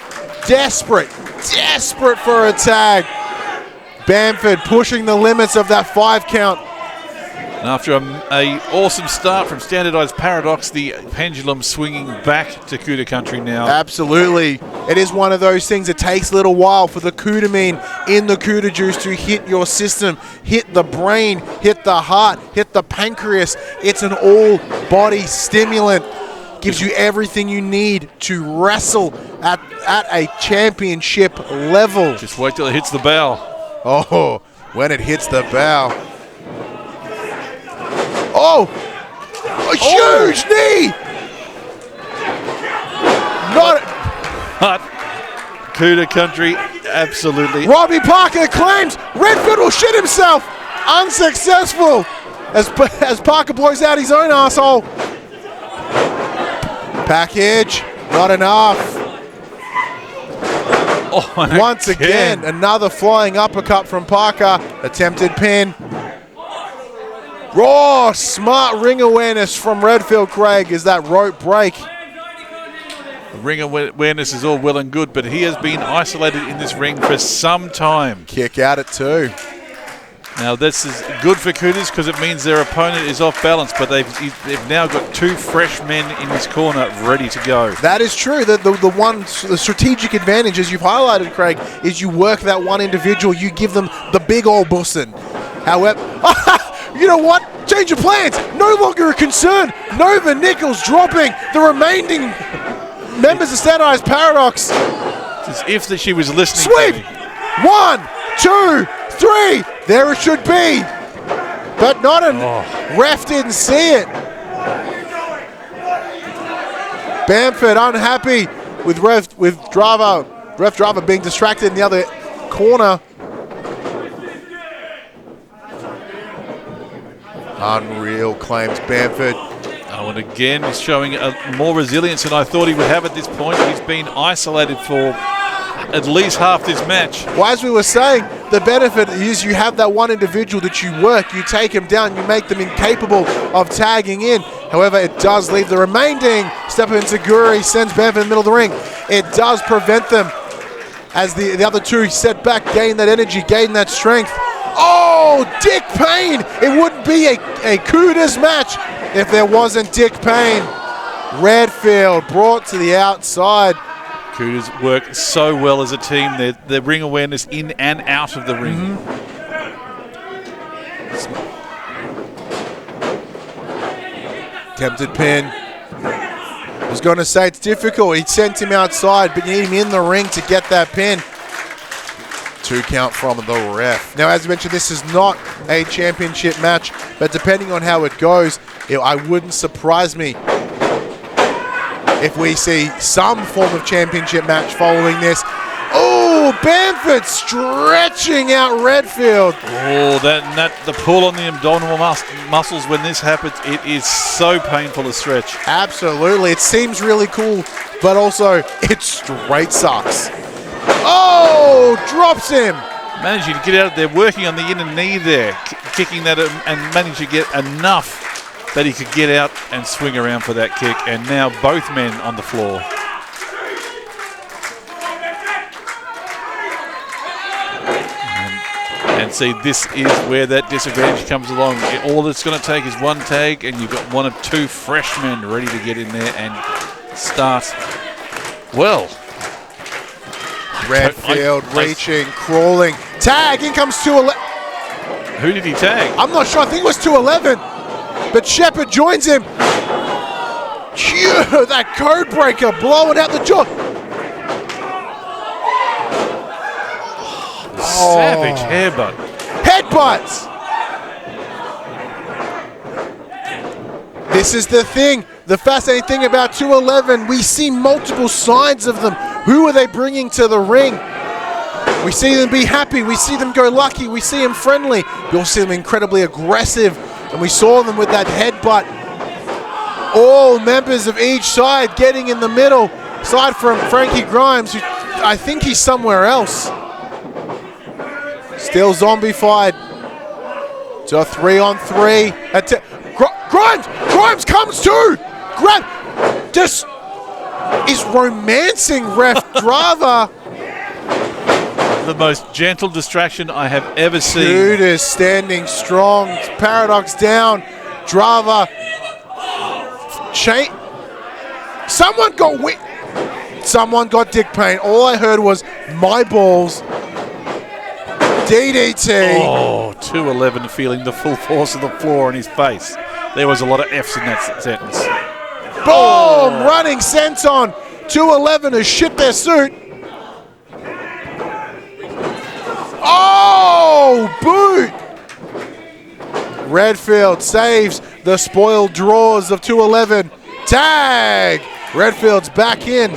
desperate for a tag. Bamford pushing the limits of that 5 count. And after a awesome start from Standardized Paradox, the pendulum swinging back to Cuda country now. Absolutely. It is one of those things. It takes a little while for the Cudamine in the Cuda juice to hit your system, hit the brain, hit the heart, hit the pancreas. It's an all-body stimulant. Gives you everything you need to wrestle at a championship level. Just wait till it hits the bow. Oh, when it hits the bow. Oh! A huge knee! But Cuda country, absolutely. Robbie Parker claims Redfield will shit himself. Unsuccessful as Parker blows out his own asshole. Package, not enough. Oh, Once again, another flying uppercut from Parker. Attempted pin. Raw, smart ring awareness from Redfield, Craig, is that rope break. Ring awareness is all well and good, but he has been isolated in this ring for some time. Kick out at 2. Now this is good for Cudas because it means their opponent is off balance, but they've now got 2 fresh men in his corner ready to go. That is true. The strategic advantage, as you've highlighted, Craig, is you work that one individual, you give them the big old bussin'. However, you know what? Change of plans. No longer a concern. Nova Nichols dropping the remaining members of Standardized Paradox. It's as if she was listening Sweep! to me. 1, 2, 3. There it should be. But not an ref didn't see it. Bamford unhappy with Ref Driver being distracted in the other corner. Unreal, claims Bamford. Oh, and again, he's showing more resilience than I thought he would have at this point. He's been isolated for at least half this match. Well, as we were saying, the benefit is you have that one individual that you work, you take him down, you make them incapable of tagging in. However, it does leave the remaining step in Seguri, sends Bamford in the middle of the ring. It does prevent them as the other 2 set back, gain that energy, gain that strength. Oh, Dick Payne! It wouldn't be a Cudas match if there wasn't Dick Payne. Redfield brought to the outside. Cudas work so well as a team. Their ring awareness in and out of the ring. Tempted pin. I was going to say it's difficult. He sent him outside, but you need him in the ring to get that pin. 2 count from the ref. Now, as I mentioned, this is not a championship match, but depending on how it goes, I wouldn't surprise me if we see some form of championship match following this. Oh, Bamford stretching out Redfield. Oh, the pull on the abdominal muscles when this happens, it is so painful to stretch. Absolutely. It seems really cool, but also it straight sucks. Oh, drops him. Managing to get out of there, working on the inner knee there, kicking that and managing to get enough that he could get out and swing around for that kick. And now both men on the floor. And see, this is where that disadvantage comes along. All it's going to take is one tag, and you've got 1 of 2 fresh men ready to get in there and start well. Redfield reaching, crawling. Tag, in comes 211. Who did he tag? I'm not sure, I think it was 211. But Shepard joins him. Phew, that code breaker blowing out the jaw. Savage headbutt. Headbutts. This is the thing. The fascinating thing about 211, we see multiple sides of them. Who are they bringing to the ring? We see them be happy. We see them go lucky. We see them friendly. We also see them incredibly aggressive. And we saw them with that headbutt. All members of each side getting in the middle. Aside from Frankie Grimes, who I think he's somewhere else. Still zombified. To a 3-on-3. Grimes comes too. Just is romancing Ref Driver. The most gentle distraction I have ever seen. Cuda standing strong. Paradox down. Driver. Someone got Dick Payne. All I heard was my balls. DDT. Oh, 211 feeling the full force of the floor in his face. There was a lot of F's in that sentence. Boom! Running senton. 211 has shit their suit. Oh, boot! Redfield saves the spoiled drawers of 211. Tag! Redfield's back in.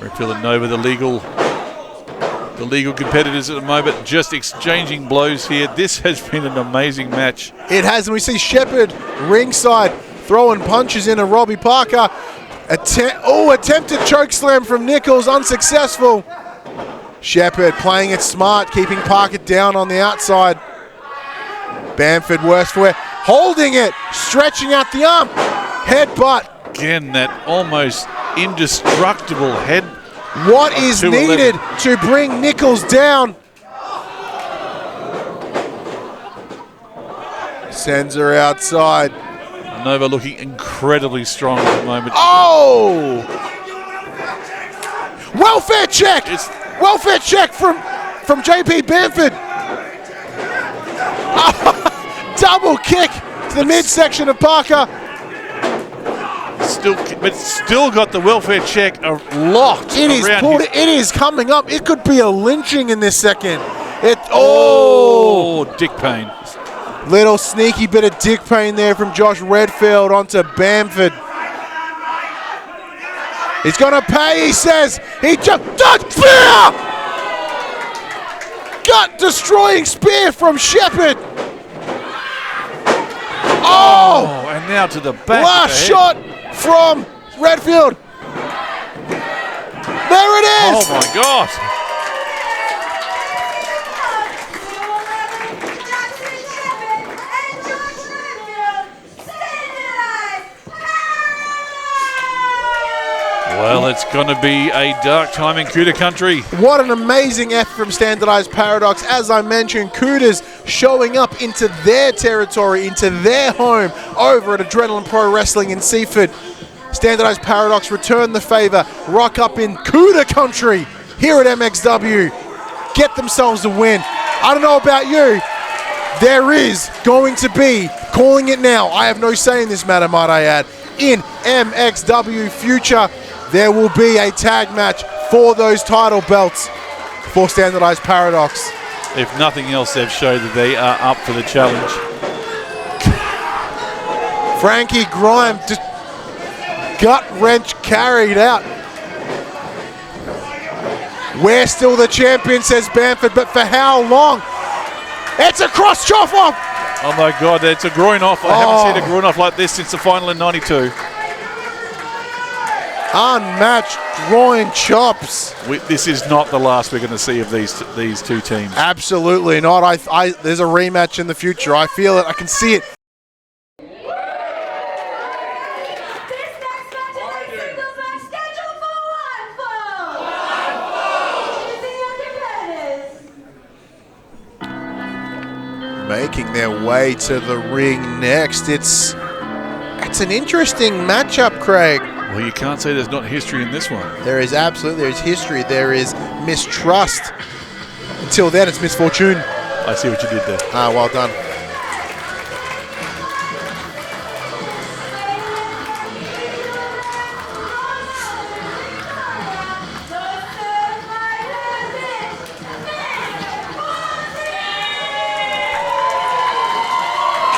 Redfield and Nova, the legal competitors at the moment, just exchanging blows here. This has been an amazing match. It has, and we see Shepard ringside throwing punches into Robbie Parker. Attempted choke slam from Nichols, unsuccessful. Shepherd playing it smart, keeping Parker down on the outside. Bamford worse for wear, holding it, stretching out the arm. Headbutt. Again, that almost indestructible head. What is needed to bring Nichols down? Sends her outside. Nova looking incredibly strong at the moment. Oh! Welfare check! Welfare check from JP Bamford. Double kick to the midsection of Parker. Still got the welfare check locked. It is coming up. It could be a lynching in this second. Dick pain. Little sneaky bit of dick pain there from Josh Redfield onto Bamford. He's going to pay, he says. He just... Spear! Gut-destroying spear from Shepherd. Oh! And now to the back. Last shot from Redfield. There it is! Oh, my God. Well, it's going to be a dark time in Cuda country. What an amazing effort from Standardized Paradox. As I mentioned, Cudas showing up into their territory, into their home over at Adrenaline Pro Wrestling in Seaford. Standardized Paradox return the favor, rock up in Cuda country here at MXW. Get themselves a win. I don't know about you. There is going to be, calling it now, I have no say in this matter, might I add, in MXW future. There will be a tag match for those title belts for Standardized Paradox. If nothing else, they've showed that they are up for the challenge. Frankie Grime just gut wrench carried out. We're still the champion, says Bamford, but for how long? It's a cross chop off. Oh my God, it's a groin off. I haven't seen a groin off like this since the final in '92. Unmatched groin chops. This is not the last we're going to see of these two teams. Absolutely not. There's a rematch in the future. I feel it. I can see it. This next match is a singles match scheduled for one fall. Choosing your competitors. Making their way to the ring next. It's an interesting matchup, Craig. Well, you can't say there's not history in this one. There is history. There is mistrust. Until then, it's Misfortune. I see what you did there. Ah, well done.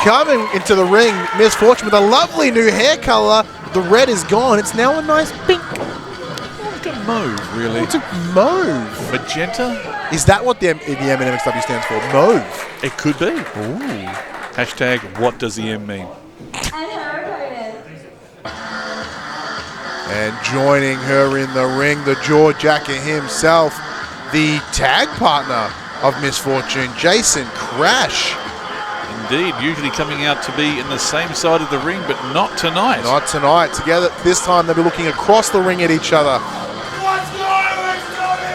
Coming into the ring, Misfortune with a lovely new hair color. The red is gone. It's now a nice pink. Like a mauve, really. It's a mauve. Magenta? Is that what the M in MXW stands for? Mauve. It could be. Ooh. Hashtag, what does the M mean? And her opponent. And joining her in the ring, the Jawjacker himself, the tag partner of Misfortune, Jayson Krash. Indeed, usually coming out to be in the same side of the ring, but not tonight. Not tonight. Together, this time they'll be looking across the ring at each other. What's going on, Scotty?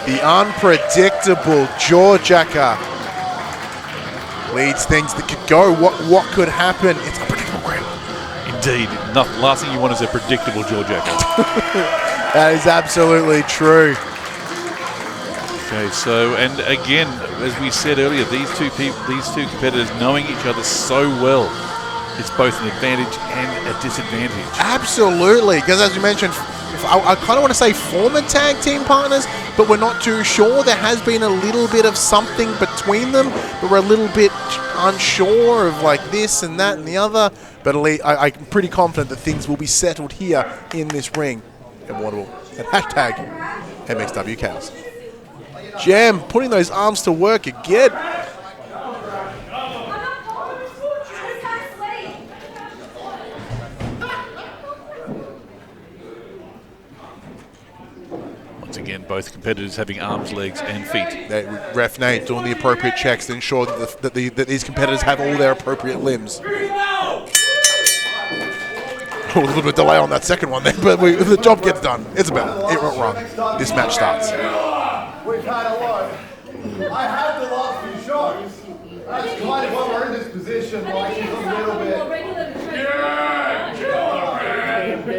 The unpredictable Jawjacker leads things that could go. What could happen? It's unpredictable, Graham. Indeed. Last thing you want is a predictable Jawjacker. That is absolutely true. Okay, so, and again, as we said earlier, these two competitors knowing each other so well, it's both an advantage and a disadvantage. Absolutely, because as you mentioned, I kind of want to say former tag team partners, but we're not too sure. There has been a little bit of something between them, but we're a little bit unsure of like this and that and the other. But I'm pretty confident that things will be settled here in this ring at Warrnambool. And hashtag MXW Chaos. Jam putting those arms to work again. Once again, both competitors having arms, legs, and feet. Ref Nate doing the appropriate checks to ensure that these competitors have all their appropriate limbs. A little bit of delay on that second one there, but the job gets done. It's about it went wrong. This match starts. We've had a lot. I have the last few shows. That's kind of why we're in this position. Like, she's a little bit.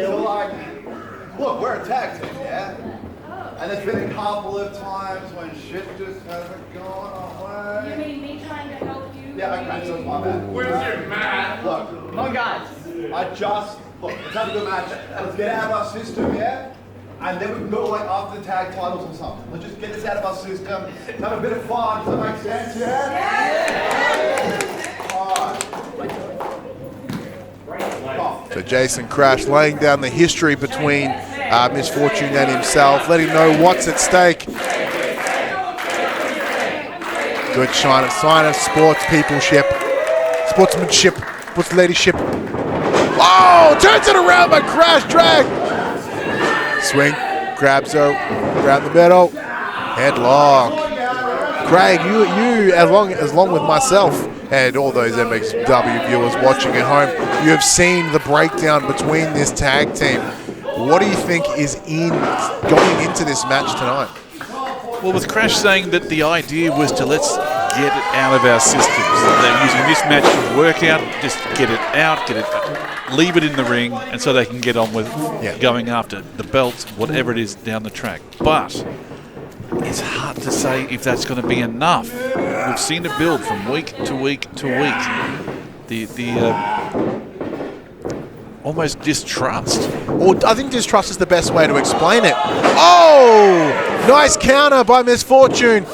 So, like, look, we're a tag team, yeah? And there's been a couple of times when shit just hasn't gone our way. You mean me trying to help you? Yeah, okay, so it's my bad. Where's your man? Look, Come on, guys. look, let's have a good match. Let's get out of our system, yeah? And then we can go like after the tag titles or something. Let's just get this out of our system. Have a bit of fun. Does that make sense, yeah? Alright. So Jayson Krash laying down the history between Misfortune and himself, letting him know what's at stake. Good sign of sportsmanship, sports ladyship. Oh, turns it around by Krash drag. Swing, grabs her, grab the middle, headlock. Craig, you along with myself and all those MXW viewers watching at home, you have seen the breakdown between this tag team. What do you think is going into this match tonight? Well, with Krash saying that the idea was to let's get it out of our systems. They're using this match to work out, just get it out, leave it in the ring, and so they can get on with going after the belts, whatever it is down the track. But it's hard to say if that's going to be enough. We've seen it build from week to week to week. The almost distrust. Or I think distrust is the best way to explain it. Oh, nice counter by Misfortune.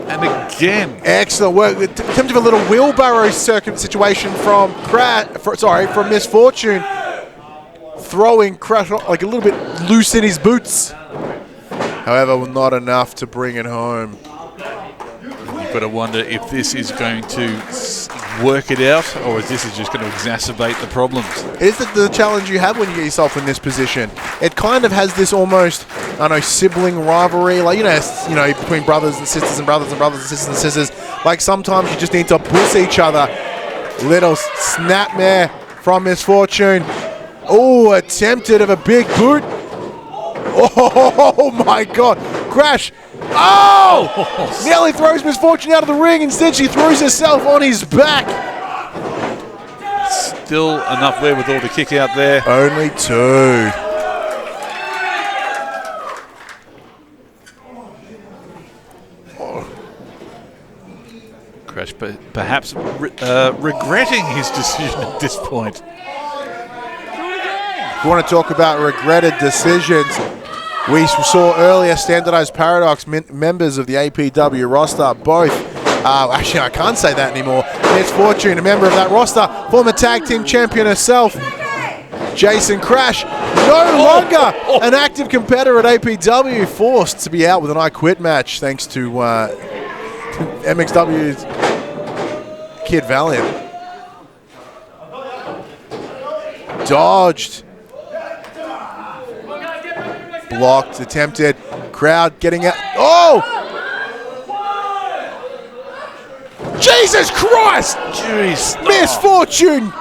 And again, excellent work. Attempt of a little wheelbarrow situation from from Misfortune, throwing Krash like a little bit loose in his boots. However, not enough to bring it home. You've got to wonder if this is going to work it out, or if this is just going to exacerbate the problems. It is the challenge you have when you get yourself in this position. It kind of has this almost, I don't know, sibling rivalry, like you know, between brothers and sisters and brothers and brothers and sisters and sisters. Like sometimes you just need to push each other. Little snapmare from Misfortune. Oh, attempted of a big boot. Oh my God, Krash. Oh! Nearly throws Misfortune out of the ring. Instead, she throws herself on his back. Still enough wherewithal to kick out there. Only two. Krash perhaps regretting his decision at this point. If you want to talk about regretted decisions, we saw earlier Standardized Paradox members of the APW roster, both, actually I can't say that anymore, Misfortune, a member of that roster, former tag team champion herself, Jayson Krash, no longer an active competitor at APW, forced to be out with an I Quit match thanks to MXW's Kid Valiant. Dodged. Blocked, attempted, crowd getting out. Oh! Jesus Christ! Jeez. Misfortune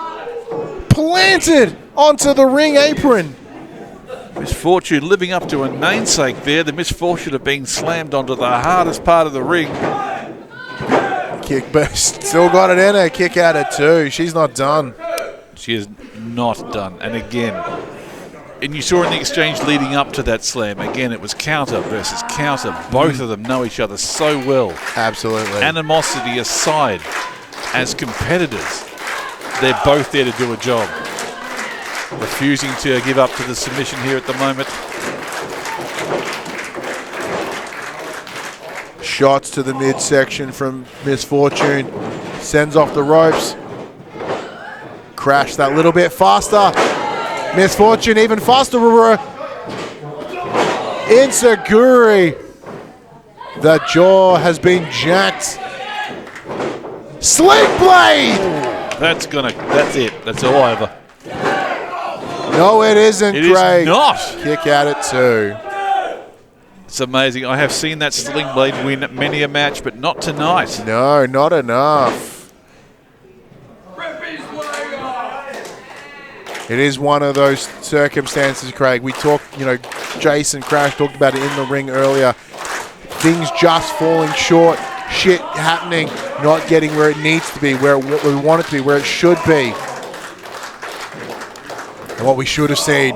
planted onto the ring apron. Misfortune living up to a namesake there. The misfortune of being slammed onto the hardest part of the ring. Kick burst, still got it in her. Kick out at two. She's not done. She is not done. And again, and you saw in the exchange leading up to that slam, again, it was counter versus counter. Both of them know each other so well. Absolutely. Animosity aside, as competitors, they're both there to do a job. Refusing to give up to the submission here at the moment. Shots to the midsection from Misfortune. Sends off the ropes. Krash that little bit faster. Misfortune even faster. Insecurity. The jaw has been jacked. Sling blade! That's it. That's all over. No, it isn't, It Craig. is not. Kick out at 2. It's amazing. I have seen that Sling Blade win many a match, but not tonight. No, not enough. It is one of those circumstances, Craig. We talked, Jayson, Krash talked about it in the ring earlier. Things just falling short, shit happening, not getting where it needs to be, where we want it to be, where it should be. And what we should have seen,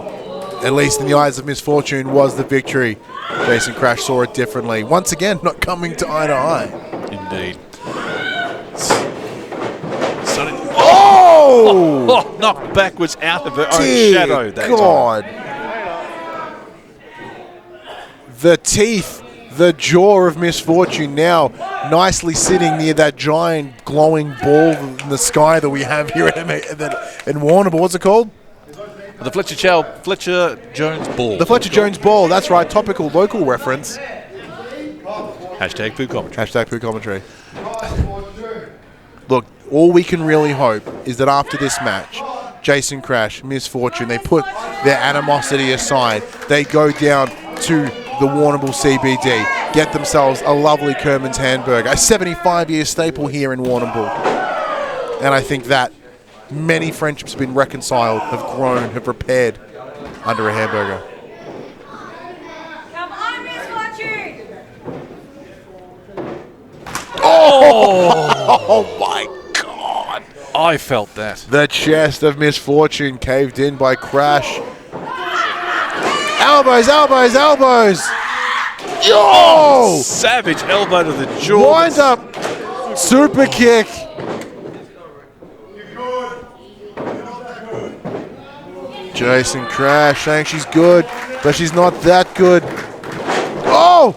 at least in the eyes of Misfortune, was the victory. Jayson Krash saw it differently. Once again, not coming to eye to eye. Indeed. Oh! Knocked backwards out of her own Dear shadow that God. The teeth, the jaw of Misfortune now nicely sitting near that giant glowing ball in the sky that we have here in Warrnambool. What's it called? time. The Fletcher Jones ball. The Fletcher Jones ball. That's right. Topical local reference. Hashtag poo commentary. Hashtag poo commentary. Look, all we can really hope is that after this match, Jayson Krash, Misfortune, they put their animosity aside. They go down to the Warrnambool CBD, get themselves a lovely Kerman's hamburger, a 75-year staple here in Warrnambool. And I think that many friendships have been reconciled, have grown, have repaired under a hamburger. Come on, Misfortune! Oh my God! I felt that. The chest of Misfortune caved in by Krash. Elbows, elbows, elbows! Yo! Savage elbow to the jaw. Winds up, super kick. Jayson Krash saying she's good, but she's not that good. Oh!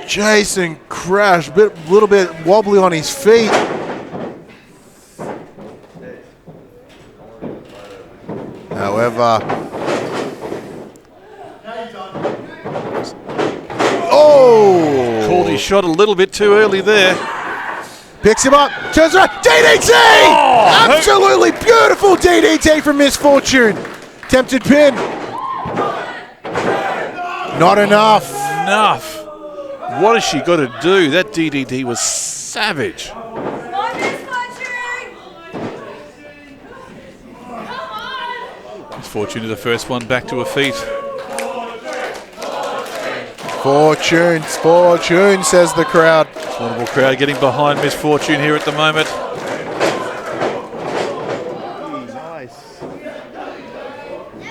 Jayson Krash, a little bit wobbly on his feet. However, oh! Called his shot a little bit too early there. Picks him up, turns around, DDT! Oh! Absolutely beautiful DDT from Misfortune. Tempted pin. Not enough. Enough. What has she got to do? That DDT was savage. Come on, Misfortune! Misfortune to the first one back to her feet. Fortune, says the crowd. Warrnambool crowd getting behind Misfortune here at the moment.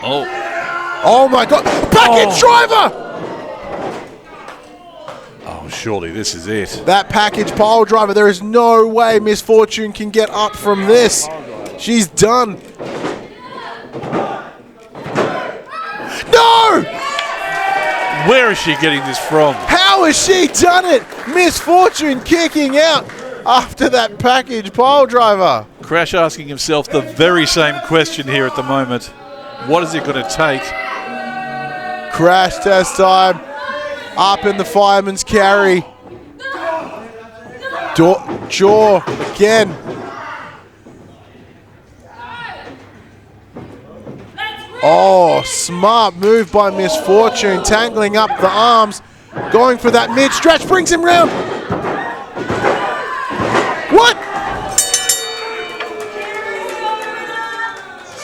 Oh. Oh my God, package driver! Oh, surely this is it. That package pile driver, there is no way Misfortune can get up from this. She's done. No! Where is she getting this from? How has she done it? Misfortune kicking out after that package pile driver. Krash asking himself the very same question here at the moment. What is it going to take? Krash test time. Up in the fireman's carry. Jaw again. Oh, smart move by Misfortune, tangling up the arms, going for that mid-stretch, brings him round. What?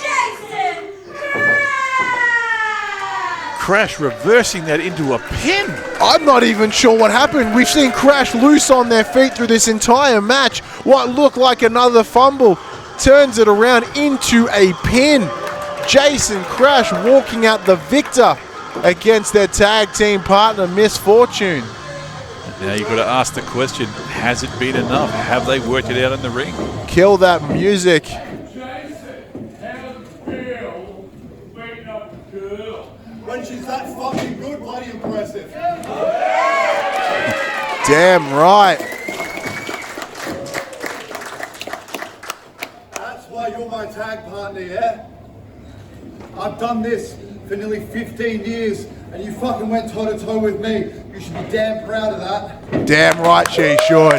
Jayson Krash reversing that into a pin. I'm not even sure what happened. We've seen Krash loose on their feet through this entire match. What looked like another fumble turns it around into a pin. Jayson Krash walking out the victor against their tag team partner, Misfortune. Now you've got to ask the question, has it been enough? Have they worked it out in the ring? Kill that music. Jayson, how's it feel beating up a girl? When she's that fucking good, bloody impressive. Damn right. That's why you're my tag partner, yeah? I've done this for nearly 15 years, and you fucking went toe-to-toe with me. You should be damn proud of that. Damn right she should. I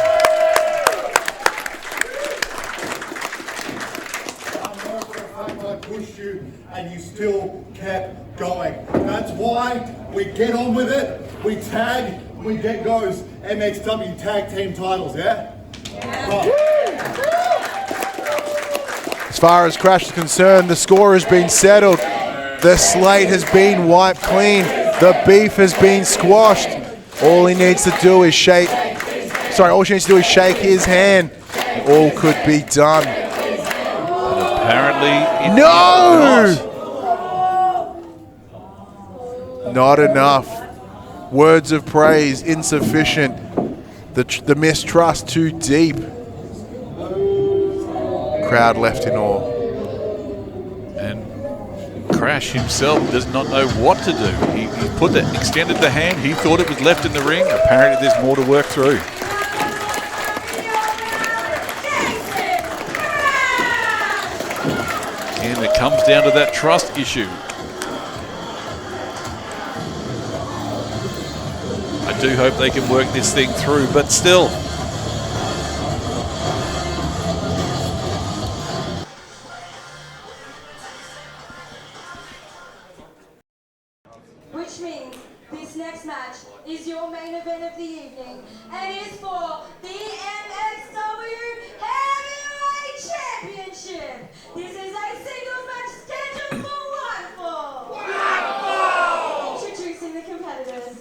know for a fact I pushed you, and you still kept going. That's why we get on with it, we tag, we get those MXW tag team titles, yeah? As far as Krash is concerned, the score has been settled. The slate has been wiped clean. The beef has been squashed. All he needs to do is shake. All she needs to do is shake his hand. All could be done. Apparently, No! Not enough. Words of praise insufficient. The mistrust too deep. Crowd left in awe. And Krash himself does not know what to do. He extended the hand. He thought it was left in the ring. Apparently, there's more to work through. And it comes down to that trust issue. I do hope they can work this thing through, but still. Which means this next match is your main event of the evening and is for the MXW Heavyweight Championship. This is a singles match scheduled for one fall. Introducing the competitors.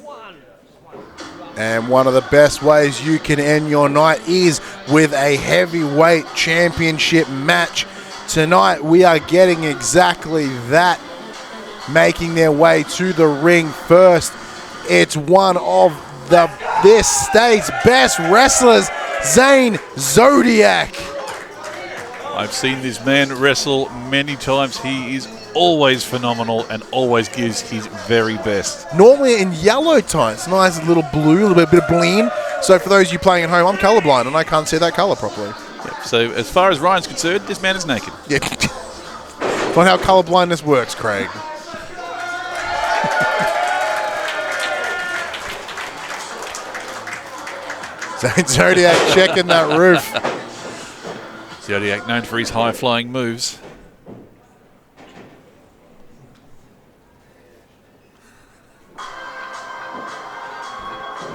And one of the best ways you can end your night is with a heavyweight championship match. Tonight we are getting exactly that. Making their way to the ring first, it's one of this state's best wrestlers, Zane Zodiac. I've seen this man wrestle many times. He is always phenomenal and always gives his very best. Normally in yellow tights, nice little blue, a little bit of bling. So for those of you playing at home, I'm colorblind and I can't see that color properly. Yep. So as far as Ryan's concerned, this man is naked. Yeah. Not how colorblindness works, Craig. Zodiac checking that roof. Zodiac known for his high-flying moves.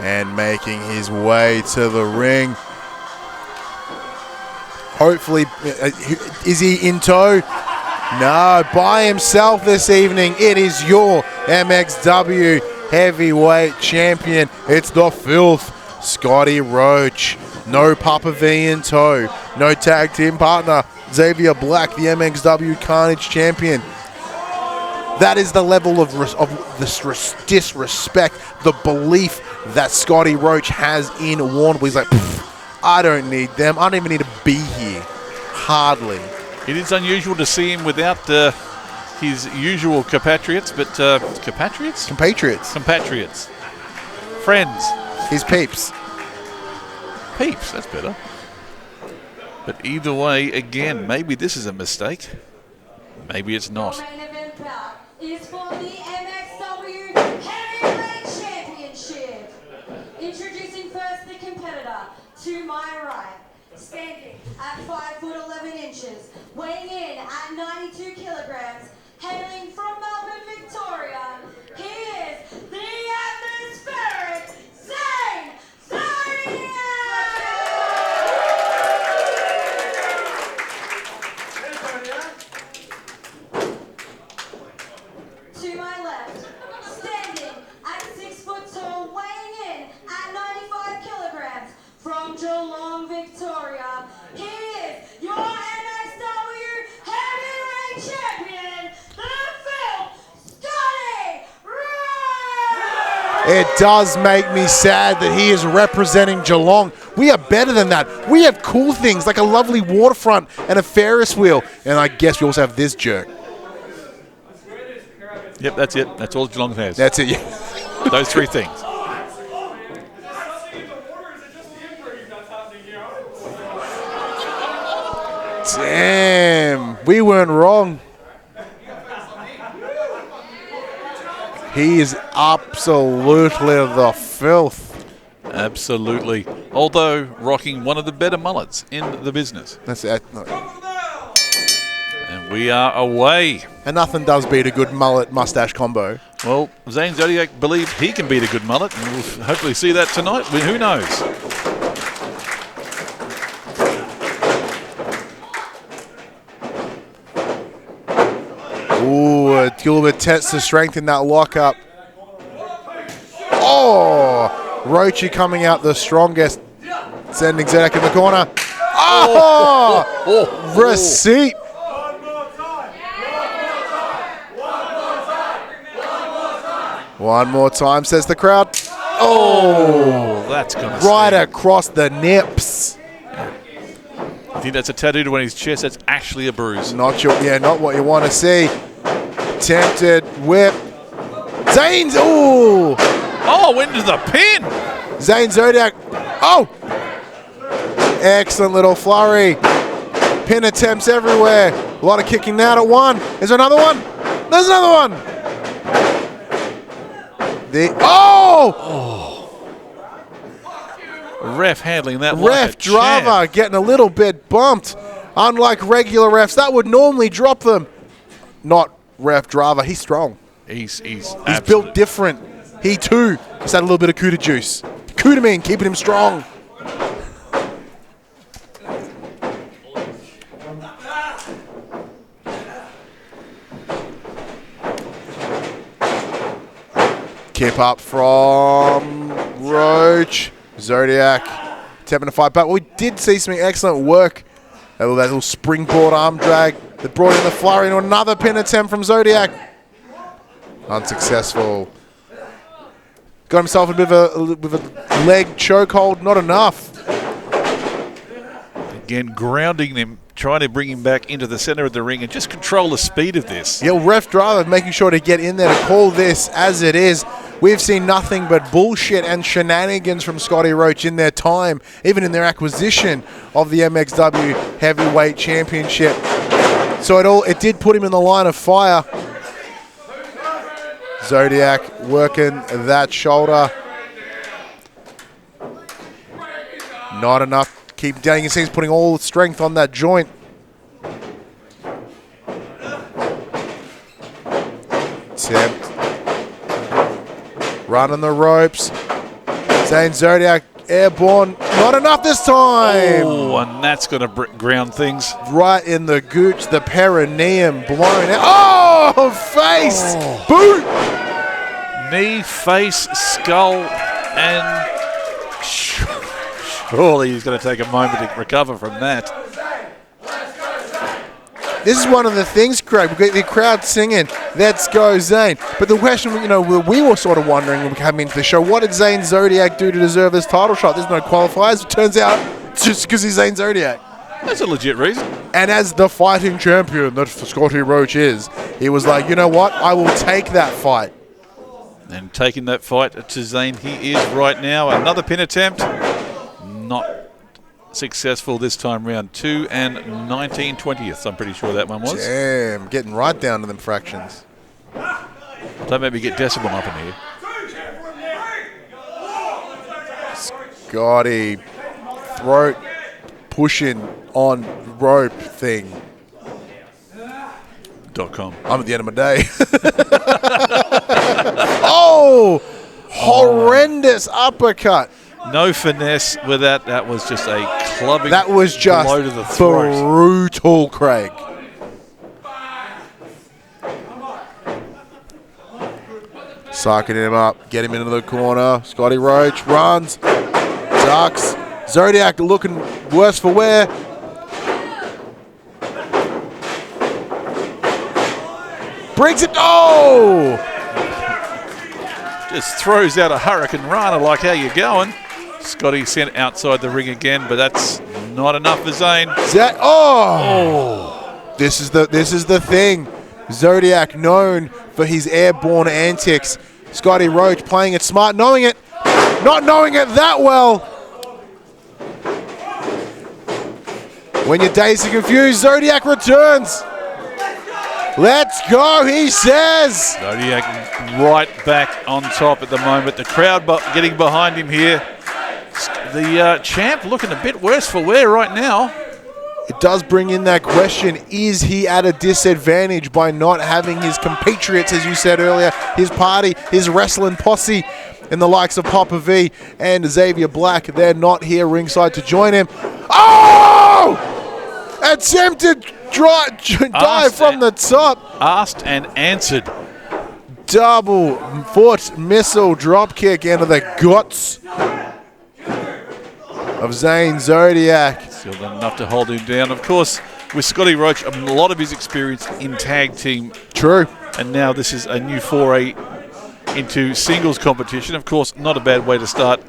And making his way to the ring. Hopefully, is he in tow? No, by himself this evening. It is your MXW Heavyweight Champion. It's the Filth, Scotty Roach. No Papa V in tow. No tag team partner, Xavier Black, the MXW Carnage Champion. That is the level of this disrespect, the belief that Scotty Roach has in Warrnambool. He's like, I don't need them. I don't even need to be here. Hardly. It is unusual to see him without his usual compatriots, but compatriots? Compatriots. Friends. His peeps. Peeps, that's better. But either way, again, maybe this is a mistake. Maybe it's not. Your main event bout is for the MXW Heavyweight Championship. Introducing first the competitor to my right, standing at 5 foot 11 inches, weighing in at 92 kilograms, hailing from Melbourne, Victoria. He is the atmospheric Zane Zodiac! To my left, standing at 6 foot tall, weighing in at 95 kilograms, from Geelong, Victoria. He is your MXW Heavyweight Champion, the Filth, Scotty Roach! It does make me sad that he is representing Geelong. We are better than that. We have cool things like a lovely waterfront and a Ferris wheel. And I guess we also have this jerk. Yep, that's it. That's all Geelong has. That's it. Yeah. Those three things. Damn, we weren't wrong. He is absolutely the filth. Absolutely. Although rocking one of the better mullets in the business. That's it. And we are away. And nothing does beat a good mullet mustache combo. Well, Zane Zodiac believes he can beat a good mullet, and we'll hopefully see that tonight. Who knows? Ooh, Gilbert tests the strength in that lockup. Oh, Roach coming out the strongest, sending Zodiac in the corner. Oh, receipt. One more time, says the crowd. Oh, that's gonna right sting. across the nips. I think that's a tattoo on his chest. That's actually a bruise. Not what you want to see. Tempted whip. Zane's, ooh. Oh, into the pin. Zane Zodiac. Oh. Excellent little flurry. Pin attempts everywhere. A lot of kicking out at one. Is there another one? There's another one. Ref handling that like Ref a driver champ. getting a little bit bumped. Unlike regular refs, that would normally drop them. Not ref driver. He's strong. He's built different. He too has had a little bit of Cuda juice. Cuda keeping him strong. Kip up from Roach. Zodiac attempting to fight back. We did see some excellent work. That little springboard arm drag that brought in the flurry into another pin attempt from Zodiac. Unsuccessful. Got himself a bit of a leg chokehold. Not enough. Again, grounding him, trying to bring him back into the center of the ring and just control the speed of this. Yeah, ref driver making sure to get in there to call this as it is. We've seen nothing but bullshit and shenanigans from Scotty Roach in their time, even in their acquisition of the MXW Heavyweight Championship. So it did put him in the line of fire. Zodiac working that shoulder. Not enough. Keep down. You can see he's putting all the strength on that joint. Attempt. Running the ropes. Zane Zodiac airborne. Not enough this time. Oh, and that's going to ground things. Right in the gooch. The perineum blown out. Oh, face. Boot. Knee, face, skull, and surely he's going to take a moment to recover from that. This is one of the things, Craig. We get the crowd singing, "Let's go, Zane." But the question, we were sort of wondering when we came into the show, what did Zane Zodiac do to deserve this title shot? There's no qualifiers. It turns out it's just because he's Zane Zodiac. That's a legit reason. And as the fighting champion that Scotty Roach is, he was like, you know what? I will take that fight. And taking that fight to Zane, he is right now. Another pin attempt. Not successful this time round. 2 and 19/20. I'm pretty sure that one was. Damn, getting right down to them fractions. Don't maybe get decimal up in here. Scotty, throat pushing on rope thing. .com. I'm at the end of my day. Oh, horrendous uppercut. No finesse with that. That was just a clubbing. That was just blow to the throat. brutal, Craig. Sucking him up, get him into the corner. Scotty Roach runs, ducks. Zodiac looking worse for wear. Brings it. Oh! just throws out a Hurricane Rana like, how you going? Scotty sent outside the ring again, but that's not enough for Zane. This is the thing. Zodiac known for his airborne antics. Scotty Roach playing it smart, knowing it, not knowing it that well. When your days are confused, Zodiac returns. Let's go, he says. Zodiac right back on top at the moment. The crowd getting behind him here. The champ looking a bit worse for wear right now. It does bring in that question, is he at a disadvantage by not having his compatriots, as you said earlier, his party, his wrestling posse, and the likes of Papa V and Xavier Black? They're not here ringside to join him. Oh! Attempted dive from the top. Asked and answered. Double foot missile drop kick into the guts of Zane Zodiac. Still not enough to hold him down. Of course, with Scotty Roach, a lot of his experience in tag team. True. And now this is a new foray into singles competition. Of course, not a bad way to start.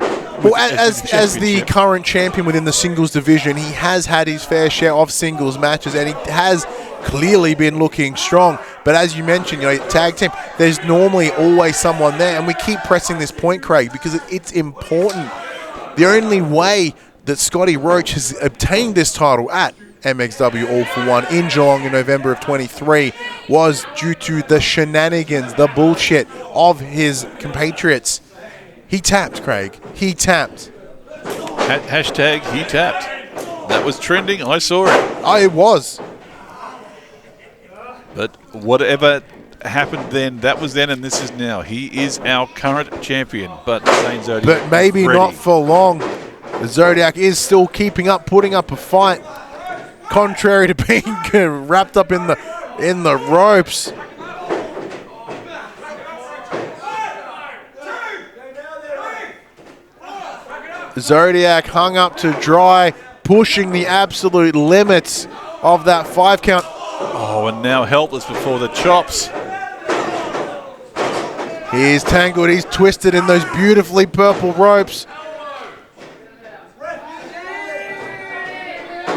Well, as the current champion within the singles division, he has had his fair share of singles matches, and he has clearly been looking strong. But as you mentioned, tag team, there's normally always someone there, and we keep pressing this point, Craig, because it's important. The only way that Scotty Roach has obtained this title at MXW All For One in Geelong in November of 23 was due to the shenanigans, the bullshit of his compatriots. He tapped, Craig. He tapped. Hashtag he tapped. That was trending. I saw it. Oh, it was. But whatever happened then, that was then and this is now. He is our current champion, but Zane Zodiac. But maybe not for long. The Zodiac is still keeping up, putting up a fight, contrary to being wrapped up in the ropes. Zodiac hung up to dry, pushing the absolute limits of that 5 count. Oh, and now helpless before the chops. He's tangled, he's twisted in those beautifully purple ropes.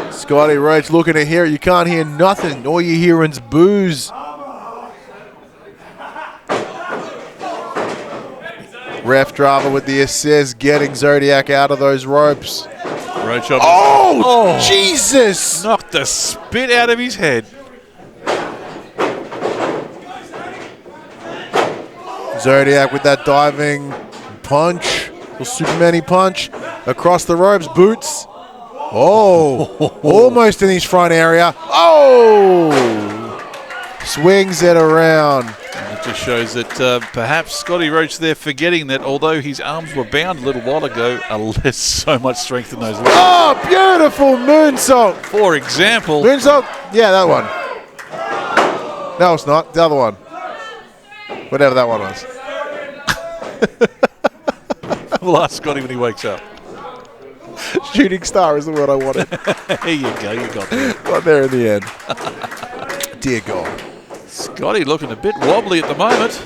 Scotty Roach looking to hear it. You can't hear nothing. All you hear is booze. Ref driver with the assist, getting Zodiac out of those ropes. Roach oh, Jesus! Knocked the spit out of his head. Zodiac with that diving punch, the Superman punch across the ropes, boots. Oh, almost in his front area. Oh, swings it around. And it just shows that perhaps Scotty Roach there forgetting that although his arms were bound a little while ago, there's so much strength in those legs. Oh, beautiful moonsault. For example. Moonsault, yeah, that one. No, it's not. The other one. Whatever that one was. We'll ask Scotty when he wakes up. Shooting star is the word I wanted. There you go, you got there. Got there in the end. Dear God. Scotty looking a bit wobbly at the moment.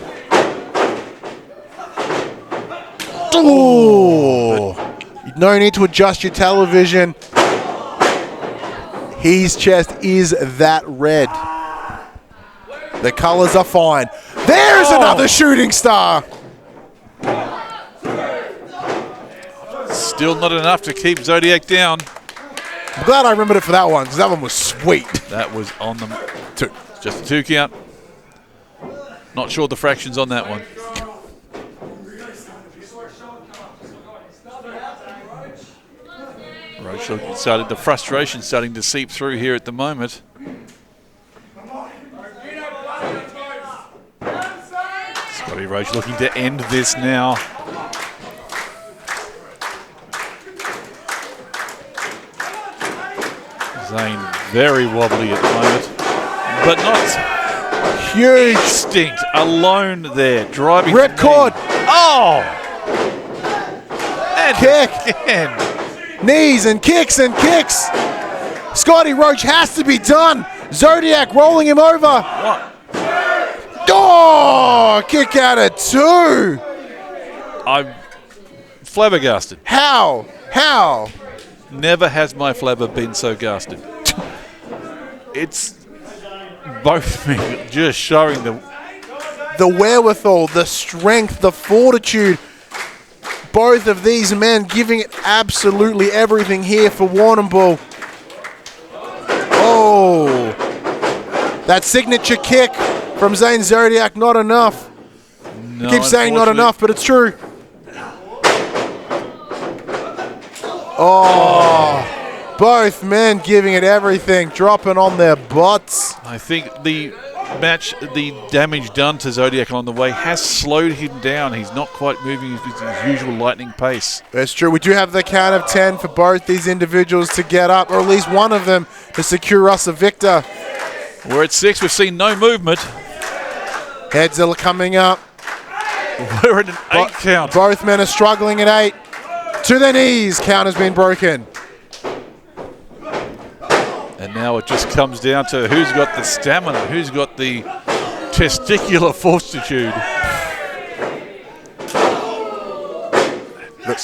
Oh! No need to adjust your television. His chest is that red. The colors are fine. There's another shooting star. Still not enough to keep Zodiac down. I'm glad I remembered it for that one, because that one was sweet. That was on the 2. Just a 2 count. Not sure the fractions on that one. Roach started, the frustration starting to seep through here at the moment. Scotty Roach looking to end this now. Zane very wobbly at the moment, but not huge. Instinct alone there, driving. Ripcord. Oh! And kick. Again. Knees and kicks and kicks. Scotty Roach has to be done. Zodiac rolling him over. What? Oh, kick out at 2. I'm flabbergasted. How? How? Never has my flabber been so gasted. It's both men just showing The wherewithal, the strength, the fortitude. Both of these men giving it absolutely everything here for Warrnambool. Oh, that signature kick from Zane Zodiac, not enough. No, Keep saying not enough, but it's true. Oh, both men giving it everything, dropping on their butts. I think the match, the damage done to Zodiac along the way has slowed him down. He's not quite moving at his usual lightning pace. That's true. We do have the count of 10 for both these individuals to get up, or at least one of them to secure us a victor. We're at 6. We've seen no movement. Heads are coming up. We're at an 8 count. Both men are struggling at 8. To their knees. Count has been broken. And now it just comes down to who's got the stamina, who's got the testicular fortitude.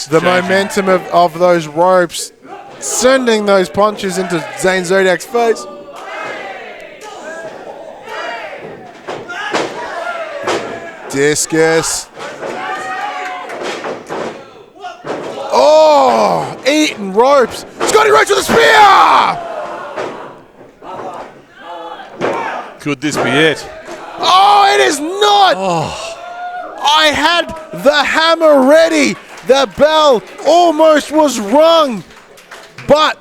The momentum of those ropes sending those punches into Zane Zodiac's face. Discus. Oh, eating ropes. Scotty Roach with a spear! Could this be it? Oh, it is not! Oh. I had the hammer ready. The bell almost was rung. But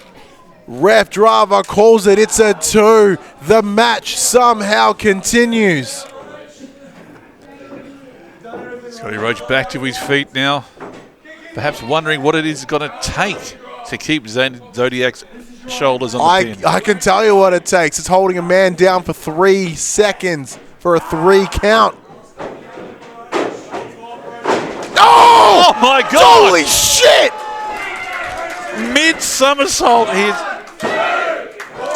Ref Driver calls it. It's a 2. The match somehow continues. Scotty Roach back to his feet now. Perhaps wondering what it is going to take to keep Zodiac's shoulders on the pin. I can tell you what it takes. It's holding a man down for 3 seconds for a 3 count. Oh! Oh my God! Holy shit! Mid somersault here.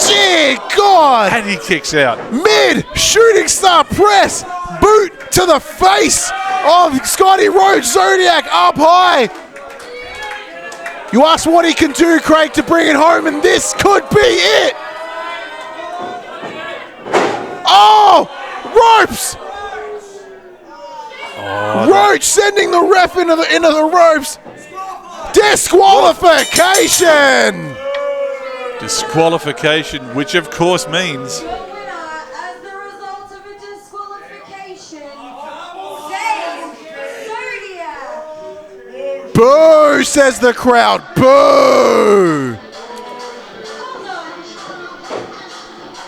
Dear God! And he kicks out. Mid shooting star press. Boot to the face of Scotty Roach. Zodiac up high. You ask what he can do, Craig, to bring it home, and this could be it. Oh! Ropes! Roach sending the ref into the ropes. Disqualification! Disqualification, which of course means... Your winner, as the result of a disqualification, Zane Zodiac. Boo, says the crowd. Boo! Hold on.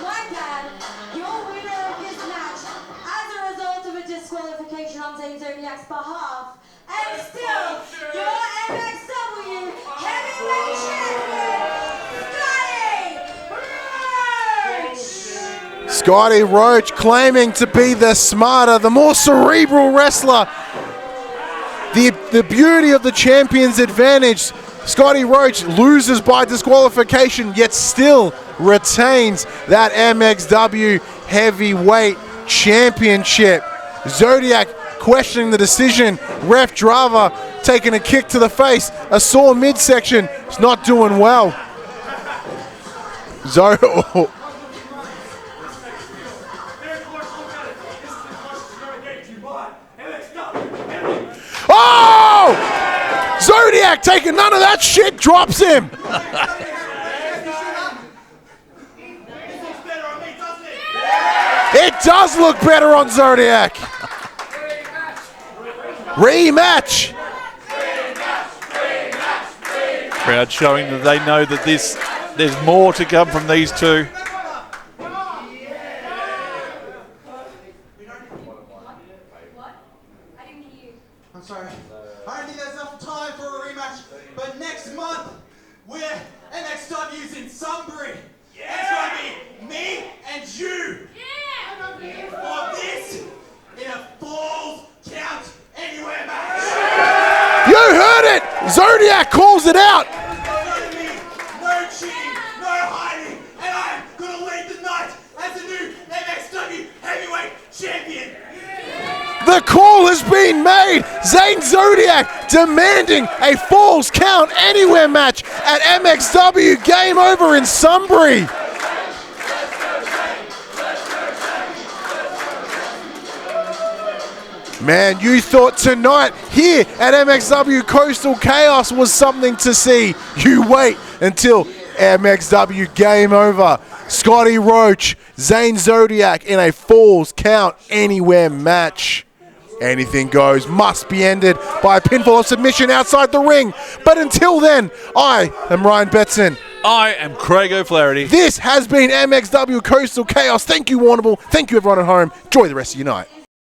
My dad, your winner of this match, as a result of a disqualification on Zane Zodiac's behalf, and still, your MXW Heavyweight Champion, Scotty Roach! Scotty Roach claiming to be the smarter, the more cerebral wrestler. The beauty of the champion's advantage. Scotty Roach loses by disqualification, yet still retains that MXW Heavyweight Championship. Zodiac questioning the decision. Ref Driver taking a kick to the face. A sore midsection. It's not doing well. Oh! Zodiac taking none of that shit, drops him. It does look better on Zodiac. Rematch. Crowd showing that they know that there's more to come from these two. I'm sorry. I don't think there's enough time for a rematch, but next month, we're MXW's in Sunbury. Yeah. It's going to be me and you. Yeah. For this, in a Falls Count Anywhere match. You heard it. Zodiac calls it out. There's going to be no cheating, no hiding, and I'm going to lead the night as the new MXW Heavyweight Champion. The The call has been made. Zane Zodiac demanding a Falls Count Anywhere match at MXW. Game over in Sunbury. Man, you thought tonight here at MXW Coastal Chaos was something to see. You wait until MXW Game Over. Scotty, Roach, Zane Zodiac in a Falls Count Anywhere match. Anything goes, must be ended by a pinfall or submission outside the ring. But until then, I am Ryan Betson. I am Craig O'Flaherty. This has been MXW Coastal Chaos. Thank you, Warrnambool. Thank you, everyone at home. Enjoy the rest of your night.